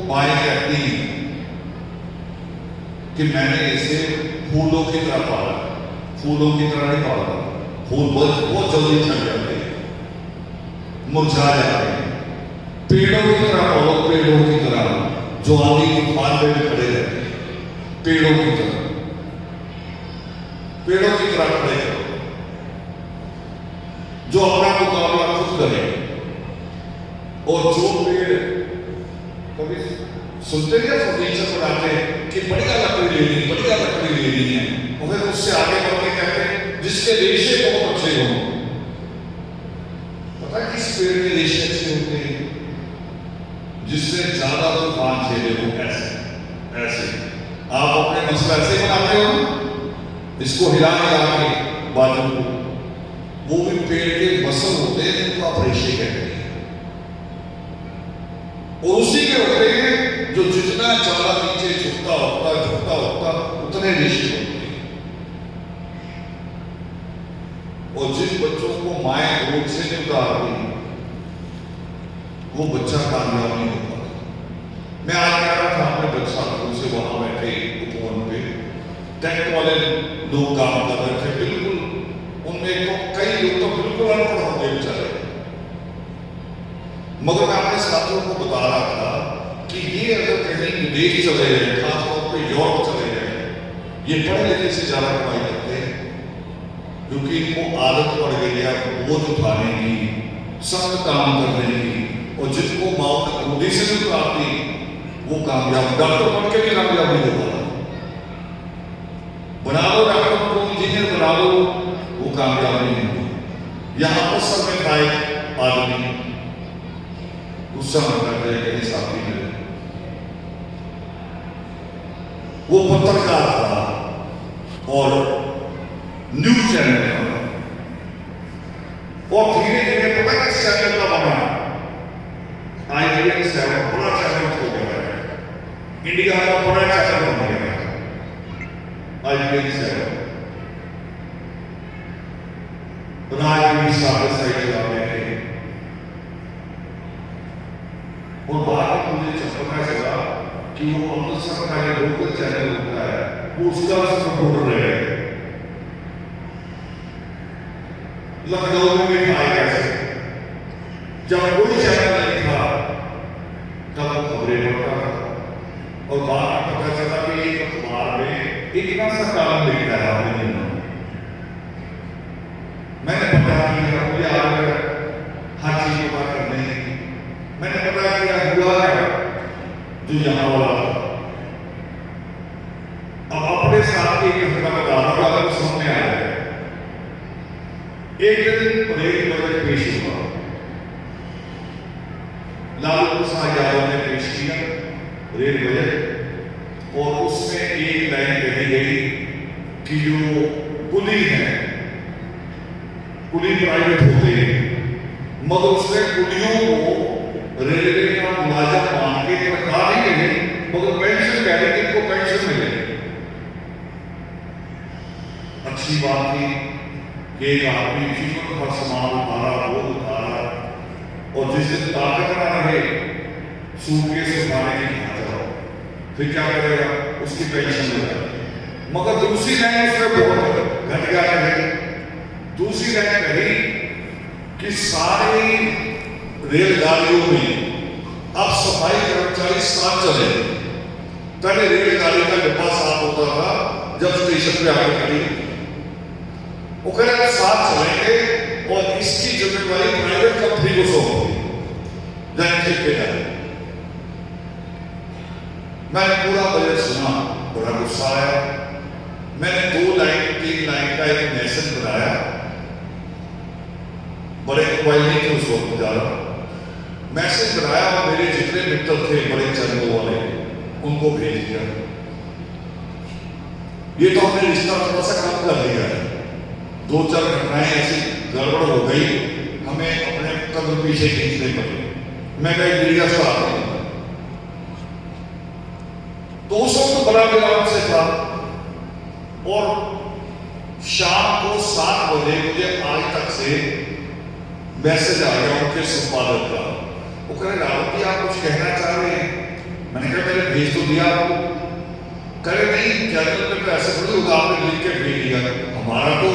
माएं कहती हैं कि मैंने इसे फूलों की तरह पाला, फूलों की तरह नहीं पाला। फूल बहुत जल्दी झड़ जाते हैं, मुरझा जाते हैं। पेड़ों की तरह पालो, पेड़ों की तरह, जो आंधी तूफान में भी खड़े रहते हैं, पेड़ों की तरह खड़े रहो, जो अपना मुकाबला खुद करे। और जो पेड़ कभी सुनते हैं फर्नीचर बनाते हैं कि बढ़िया लकड़ी लेनी है, और फिर उससे आगे बढ़ के कहते हैं जिसके रेशे बहुत अच्छे हों। पता है किस पेड़ के रेशे अच्छे होते हैं? जिससे ज्यादा तूफान झेले हो। ऐसे आप अपने मसला ऐसे बनाते हो, इसको हिला के बाजू को, वो भी पेड़ के मसल होते हैं जिनको आप रेशे कहते हैं। और उसी के होते हैं जो जितना ज्यादा नीचे झुकता होता उतने रेशे होते हैं। और जिन बच्चों को माए रोड से नहीं उतारती, वो बच्चा कामयाब नहीं होता। मैं आज कह रहा था अपने बच्चा से वहां बैठे उपवन पे, टेंट वाले लोग काम कर रहे थे, बिल्कुल उनमें तो कई लोग तो बिल्कुल अनपढ़ होंगे बेचारे, मगर मैं अपने साथियों को बता रहा था कि ये अगर कहीं विदेश चले गए, खासतौर पर यूरोप चले गए, ये पढ़े लिखे से ज्यादा कमाई करते हैं, क्योंकि इनको आदत पड़ गई है बोझ उठाने की, सख्त काम करने की। और जिनको माओ ने गोदी से नहीं उतारती वो कामयाब, डॉक्टर बन के भी कामयाब नहीं होगा। बना लो डॉक्टर को, इंजीनियर बना लो, वो कामयाब नहीं होगा। यहां पर सब में खाए आदमी गुस्सा न कर रहे कहीं साथी में, वो पत्रकार था और न्यूज चैनल था, और धीरे धीरे पता किस चैनल का बना, IVN 7 बड़ा चैनल हो गया है, इंडिया का बड़ा चैनल बन गया है IVN 7। राजनीति साबित साइड चलाते हैं, और बाद में मुझे पता चला कि वो अमृतसर का जो लोकल चैनल होता है वो उसका सपोर्टर रहे। लखनऊ में भी आए कैसे, जब कोई चैनल नहीं था तब वो खबरें पढ़ता था, और बाद में पता चला कि एक अखबार में इतना सा काम लिखता है आपने दिनों। मैंने पता किया मुझे आज हर चीज को बात करने, मैंने पता किया हुआ है जो यहाँ वाला था। अब अपने साथ एक घटना बता रहा हूं, अगर सामने आ जाए। एक दिन रेल बजट पेश हुआ, लालू प्रसाद यादव ने पेश किया रेल बजट, और उसमें एक लाइन कही गई कि जो कुली है, कुली प्राइवेट होते हैं, मगर उसमें कुलियों को रेलवे का मुआवजा मांग के तनख्वाह नहीं मिले, मगर पेंशन कह रहे कि इनको पेंशन मिले। अच्छी बात थी कि एक आदमी जीवन का सामान उतारा, बोझ उतारा, और जिस दिन ताकत ना रहे सूटकेस उठाने की खातिर, फिर क्या करेगा, उसकी पेंशन मिलेगा। मगर दूसरी लाइन उसमें बहुत घटिया कही, दूसरी लाइन कही कि सारी रेलगाड़ियों में अब सफाई कर्मचारी साथ चले। पहले रेलगाड़ी का डिब्बा साफ होता था जब स्टेशन पे आके खड़ी, वो कह रहे साथ चलेंगे और इसकी जिम्मेवारी प्राइवेट कंपनी को सौंपी जाए। मैंने पूरा बजट सुना, बड़ा गुस्सा आया। मैंने 2 लाइन 3 लाइन का एक मैसेज बनाया, बड़े मोबाइल नहीं थे उस वक्त ज्यादा, मैसेज बनाया और मेरे जितने मित्र थे बड़े चैनलों वाले उनको भेज दिया। ये तो हमने रिश्ता थोड़ा सा कम कर दिया है, 2-4 घटनाएं ऐसी गड़बड़ हो गई, हमें अपने कदम पीछे खींचने पड़े। मैं कहीं मीडिया से आता हूं, तो उस वक्त बड़ा विराम से था, और शाम को 7 बजे मुझे आज तक से मैसेज आ गया उनके संपादक का। वो कह रहे राहुल जी आप कुछ कहना चाह रहे हैं? मैंने कहा मैंने भेज तो दिया आपको। कह रहे नहीं, चैनल पे ऐसे थोड़ी होगा आपने लिख के भेज दिया, हमारा तो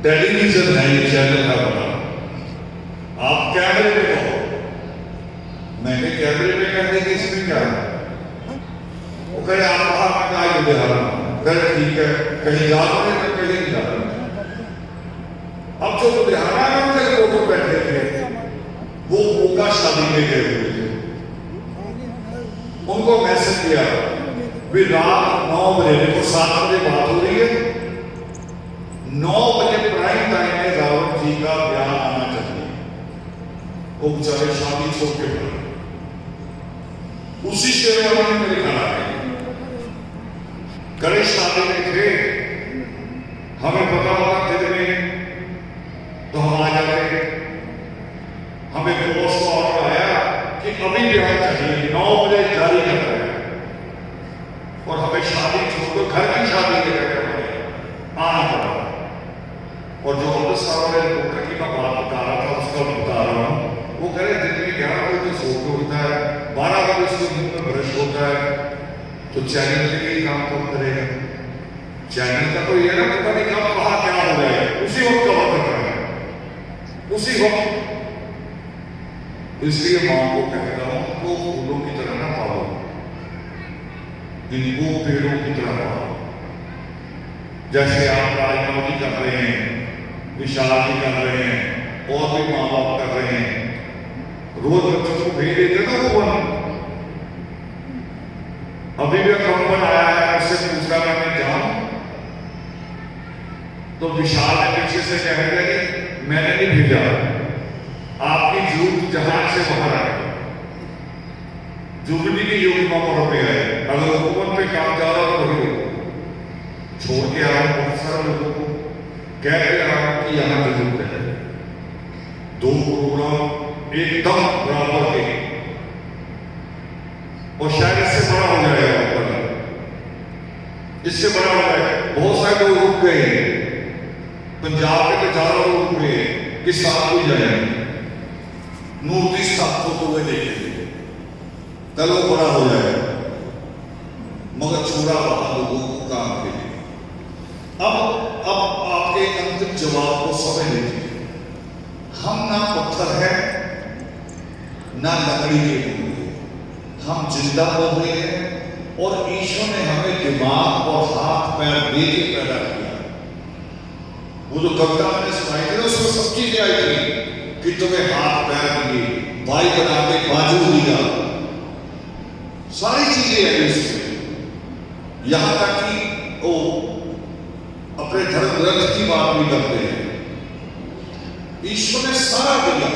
टेलीविजन है ये चैनल का बना, आप कैमरे में कहो। मैंने कैमरे में कहने कि इसमें क्या है? वो कहे आप कहा मैं कहा लुधियाना, कहे ठीक है, कहीं जा रहे हैं कहीं नहीं जा रहे। अब जो लुधियाना में उनके फोटो बैठे थे वो उनका शादी में गए हुए थे, उनको मैसेज किया भी रात 9 बजे, देखो 7 बजे बात हो रही है, 9 बजे प्राइम टाइम में रावण जी का बयान आना चाहिए। वो बेचारे शादी छोड़ के पड़े, उसी शेरवानी में मेरे घर आ गए। गणेश शादी में थे, हमें पता होगा दिन में तो हम आ जाते। हमें बॉस का ऑर्डर आया कि अभी बयान चाहिए, 9 बजे जारी कर रहे हैं, और हमें शादी छोड़कर घर की शादी के जगह आना पड़ा। और जो अमृतसर वाले रिपोर्टर की मैं बात बता रहा था उसका बता रहा हूँ, वो कह रहे दिन में 11 बजे तो सो के उठता है, 12 बजे उसके मुंह में ब्रश होता है, तो चैनल के लिए काम कब करेगा? चैनल का तो ये ना पता नहीं कब कहा क्या हो रहा है, उसी वक्त कवर कर रहा है, उसी वक्त। इसलिए माँ को कहता हूं को फूलों की तरह ना पालो, इनको पेड़ों की तरह पालो। जैसे आप राजनाव जी कर रहे हैं, विशाल जी कर रहे हैं, और भी माँ बाप कर रहे हैं, रोज बच्चों को भेज देते ना वो बन। अभी भी कंपन आया है, उससे पूछा मैं जाऊं तो विशाल ने पीछे से कह दिया कि मैंने नहीं भेजा, आपकी जरूरत जहाज से बाहर आए, जुबली की योगी मामलों पे आए। अगर हुकूमत पे काम जा रहा तो वही छोड़ के आ रहा हूं, बहुत सारे लोगों को कह के आ रहा हूं कि यहां जरूरत है 2 प्रोग्राम एकदम बराबर के, और शायद इससे बड़ा हो जाएगा, इससे बड़ा हो जाएगा। बहुत सारे लोग रुक गए, पंजाब के 4 लोग रुक गए कि साथ हो जाएंगे, नूर 30 साथ तो वे देखेंगे, कल वो बड़ा हो जाएगा, मगर छोड़ा वहां लोगों को काम के लिए। अब आपके अंतिम जवाब को समझ लीजिए, हम ना पत्थर है ना लकड़ी के होंगे, हम जिंदा हो गए हैं, और ईश्वर ने हमें दिमाग और हाथ पैर दे के पैदा किया। वो जो कविता मैंने सुनाई थी ना, उसमें सब चीजें आई थी कि तुम्हें हाथ पैर दिए, भाई बना के बाजू दिया, सारी चीजें आई उसमें। यहां तक कि वो अपने धर्म ग्रंथ की बात भी करते हैं, ईश्वर ने सारा दिया।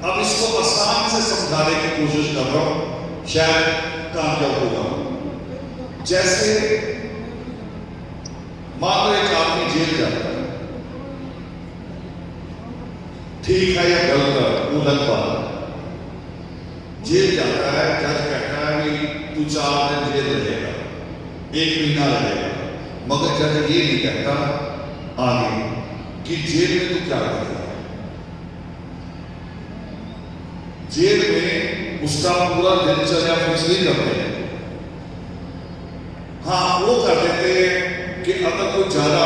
अब इसको आसान से समझाने की कोशिश कर रहा हूं, शायद कामयाब हो जाऊं। जैसे मान लो एक आदमी जेल जाता है, ठीक है या गलत है वो अलग बात है, जेल जाता है, जज कहता है कि तू 4 दिन जेल रहेगा, 1 महीना रहेगा, मगर जज ये नहीं कहता आगे कि जेल में तू क्या करेगा। जेल में उसका पूरा दिनचर्या फिक्स नहीं करते हैं। हाँ, वो कर देते हैं कि अगर कोई ज्यादा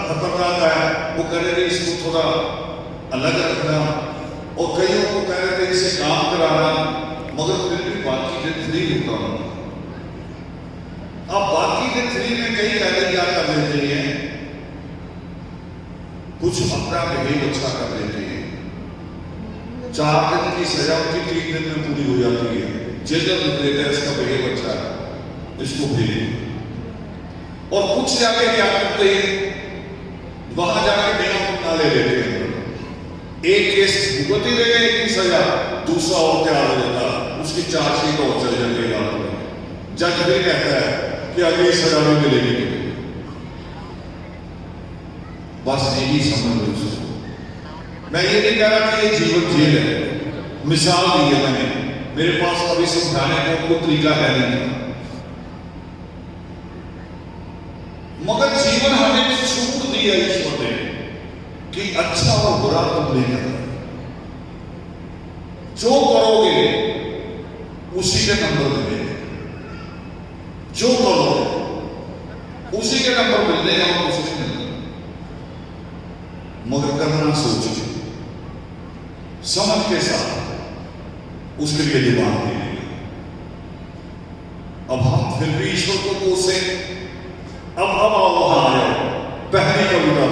खतरनाक है, वो कह रहे थे इसको थोड़ा अलग रखना, और कईयों को कह रहे थे इसे काम कराना, मगर फिर भी बाकी दिन फ्री होता हूं। अब बाकी दिन फ्री में कई कैदी क्या कर लेते हैं, कुछ अपना बिहेव अच्छा कर लेते हैं, 4 दिन की सजा उनकी 3 दिन में पूरी हो जाती है, जेल में देते हैं इसका बिहेव अच्छा है, इसको भेज। और कुछ जाके क्या करते हैं, वहां जाके बिना अपना ले लेते हैं, एक केस भुगत ही रहेगा, एक की सजा, दूसरा और तैयार हो जाता, उसकी चार्जशीट और चल जाती है। जज भी कहता है कि अगली सजा भी मिलेगी तुम्हें। बस यही समझ लो उसको। मैं ये नहीं कह रहा कि ये जीवन जेल है, मिसाल दी है मैंने, मेरे पास कभी समझाने का कोई तरीका है नहीं, मगर जीवन हमें छूट दी है ईश्वर ने कि अच्छा और बुरा तुम नहीं करना, जो करोगे उसी के नंबर मिलेंगे, जो करोगे उसी के नंबर मिलने और उसी के मिलने, मगर करना सोचिए समझ के साथ। उसके लिए जुबान दे दी। अब हम फिर भी ईश्वर को कोसे, अब हम आओ वहां आ जाओ, पहली कविता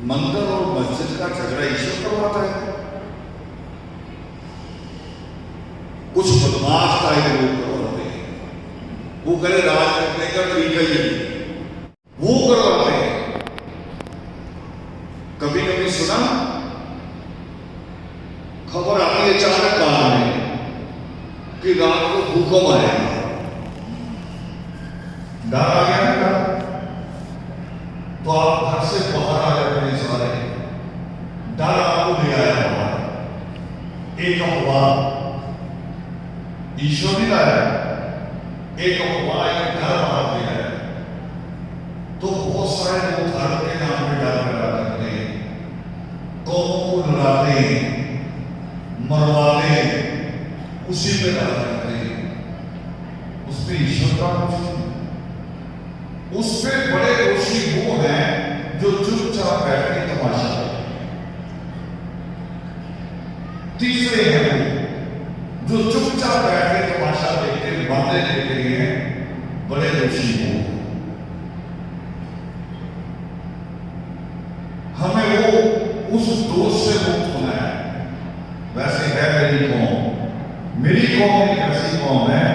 मंदिर और मस्जिद का झगड़ा ईश्वर करवाता है। कुछ बदमाश टाइप लोग करवाते हैं, वो करे राज करने का तरीका ही वो करवाते हैं। कभी कभी सुना खबर आती है अचानक कान में कि रात को भूकंप आएगा, डर आ गया ना, तो आप घर से बाहर आ जाते हैं सारे, डर आपको ले आया बाहर। एक अफवाह ईश्वर ने लाया, एक अफवाह एक घर बाहर ले आया, तो बहुत सारे लोग धर्म के नाम पे डर पैदा करते हैं, कौमों को लड़ाते हैं, मरवाते हैं, उसी पे डर करते हैं। उस पर ईश्वर का कुछ नहीं। उस पे बड़े दोषी वो हैं जो चुपचाप बैठ के तमाशा देखते हैं। तीसरे हैं वो जो चुपचाप बैठ के तमाशा देखते बातें देते हैं, बड़े दोषी वो। हमें वो उस दोष से मुक्त होना है। वैसे है मेरी कौम एक ऐसी कौम है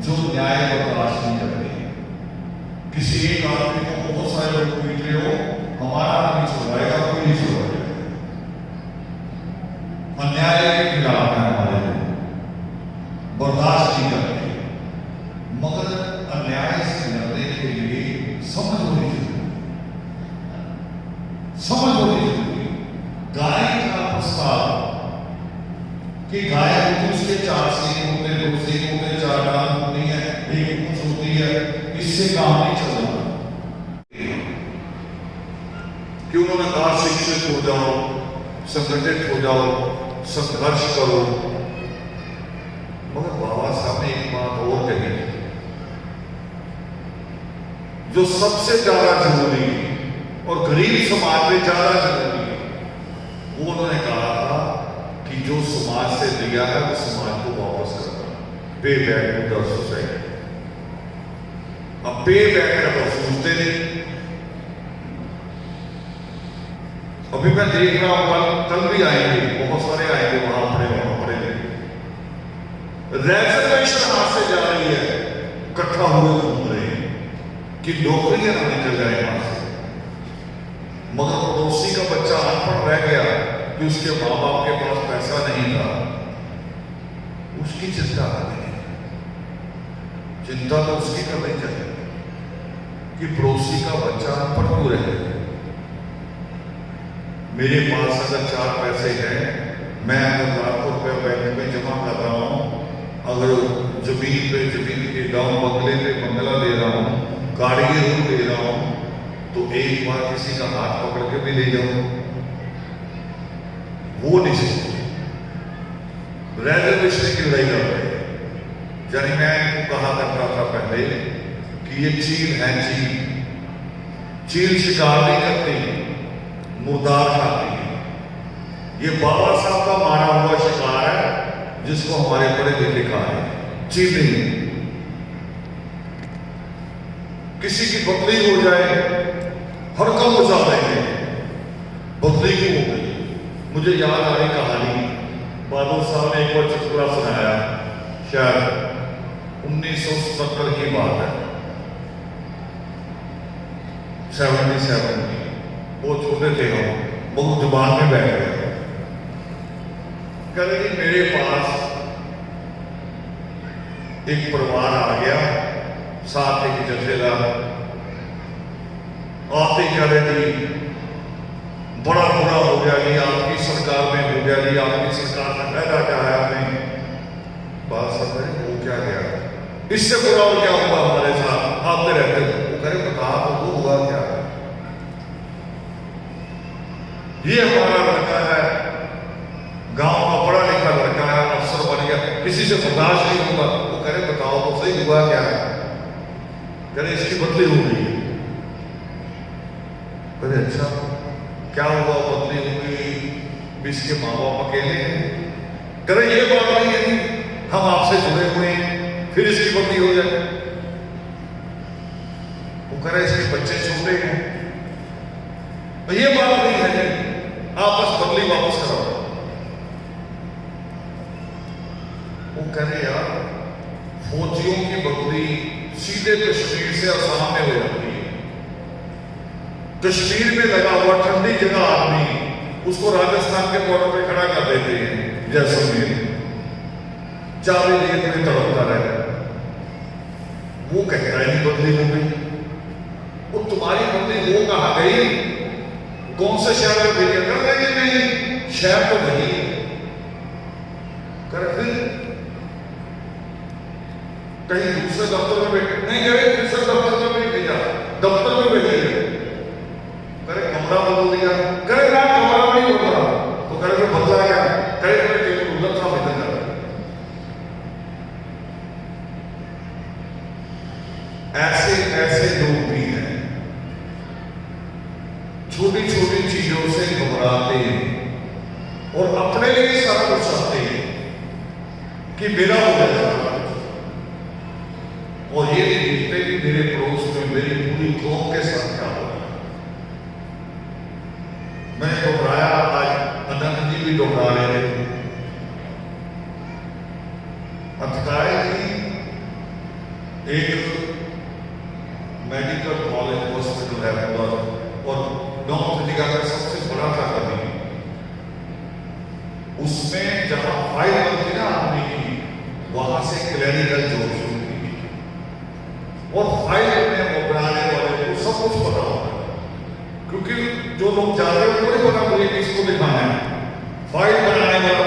जो न्याय बर्दाश्त नहीं करती। किसी एक आदमी को बहुत सारे लोग पीट रहे हो, हमारा आदमी छुड़ाएगा, कोई नहीं छुड़ाएगा। अन्याय के खिलाफ है हमारे लोग, बर्दाश्त नहीं करते। मगर अन्याय से लड़ने के लिए समझ होनी चाहिए, समझ होनी चाहिए। गाय का प्रस्ताव कि गाय होती उसके 4 सींग होते, 2 सींग होते, 4 टांग होती है, एक पूंछ होती है, इससे काम नहीं चलना। कि उन्होंने कहा शिक्षित हो जाओ, संगठित हो जाओ, संघर्ष करो। मगर बाबा साहब ने एक बात और कही जो सबसे ज्यादा जरूरी है और गरीब समाज में ज्यादा जरूरी है। वो उन्होंने कहा था कि जो समाज से लिया है वो समाज को वापस करना, पे बैक टू द सोसाइटी। अब पे बैक का तो सोचते नहीं। अभी मैं देख रहा हूं कल भी आएंगे, बहुत सारे आएंगे वहां पड़े रिजर्वेशन हाथ से जा रही है, इकट्ठा हुए घूम रहे हैं कि नौकरियां ना निकल जाए वहां से। मगर पड़ोसी का बच्चा अनपढ़ रह गया कि उसके माँ बाप के पास पैसा नहीं था, उसकी चिंता करनी है। चिंता तो उसकी करनी चाहिए कि पड़ोसी का बच्चा अनपढ़ क्यों रहे। मेरे पास अगर 4 पैसे हैं, मैं अगर लाखों रुपए बैंक में जमा कर रहा हूं, अगर जमीन पे जमीन के गांव बंगले पे बंगला दे रहा हूं, गाड़ी रूम दे रहा हूं, तो एक बार किसी का हाथ पकड़ के भी ले जाऊं, वो नहीं सोचते। रिजर्वेशन की लड़ाई लड़ रहे। यानी मैं कहा करता था पहले कि ये चील है, चील शिकार नहीं करती, मुर्दार खाती है। ये बाबा साहब का मारा हुआ शिकार है जिसको हमारे बड़े ने लिखा है, चील नहीं। किसी की बदली हो जाए हड़कम मचा देंगे, बदली क्यों हो गई। मुझे याद आ रही कहानी, बादल साहब ने एक बार चुटकुला सुनाया, शायद 1970 की बात है, 77 की। वो छोटे थे हम, बहुत जुबान में बैठ गए। कल ही मेरे पास एक परिवार आ गया, साथ एक जथेदार। आते कह रहे थी बड़ा बुरा हो गया जी, आपकी सरकार में हो गया जी, आपकी सरकार में फायदा क्या है आपने। बात समझ वो क्या गया, इससे बुरा और क्या हुआ हमारे साथ, आते रहते थे। वो कहे बता तो वो हुआ क्या। ये हमारा लड़का है, गांव का पढ़ा लिखा लड़का है, अफसर बन गया, किसी से बर्दाश्त नहीं होगा। वो कहे बताओ तो सही हुआ क्या है। कहे इसकी बदली हो गई। कहे अच्छा क्या हुआ, बदली हो गई, भी इसके माँ बाप अकेले हैं। कह रहे ये बात नहीं है, हम आपसे जुड़े हुए हैं, फिर इसकी बदली हो जाए। वो कह रहे इसके बच्चे छोटे हैं, तो ये बात नहीं है जी, आप बस बदली वापस कराओ। वो कह रहे यार फौजियों की बदली सीधे कश्मीर से आसाम में हो जाती है। कश्मीर में लगा हुआ ठंडी जगह आदमी उसको राजस्थान के बॉर्डर पे खड़ा कर देते हैं जैसलमेर, चाबी लिए तुम्हें तड़पता रहे। वो कह रहा है बदली हो गई। वो तुम्हारी बदली वो कहा गई, कौन से शहर में भेजा? कर देंगे नहीं, शहर तो वही है। कर फिर कहीं दूसरे दफ्तर में बैठे नहीं गए, दूसरे दफ्तर में नहीं भेजा, दफ्तर में बैठे गए। करे कमरा बदल दिया, करे ना कमरा नहीं बदला, तो करे तो बदला क्या? करे केवल उधर था बेहतर कर। ऐसे ऐसे लोग भी हैं, छोटी छोटी चीजों से घबराते हैं और अपने लिए सारा कुछ चाहते हैं कि मेरा हो जाए, और ये नहीं देखते कि मेरे पड़ोस में मेरी पूरी कौम के साथ क्या हो रहा है। मैंने दोहराया, आज अनंत जी भी दोहरा रहे थे। अतकाय जी एक मेडिकल कॉलेज हॉस्पिटल है और नॉर्थ अमेरिका का सबसे बड़ा था कभी। उसमें जहां फाइल बनती ना आदमी की, वहां से क्लिनिकल जॉब शुरू की और फाइल में बनाने वाले को सब कुछ पता होता है, क्योंकि जो लोग जाते हैं उनको नहीं पता मुझे किसको दिखाना है। फाइल बनाने वाला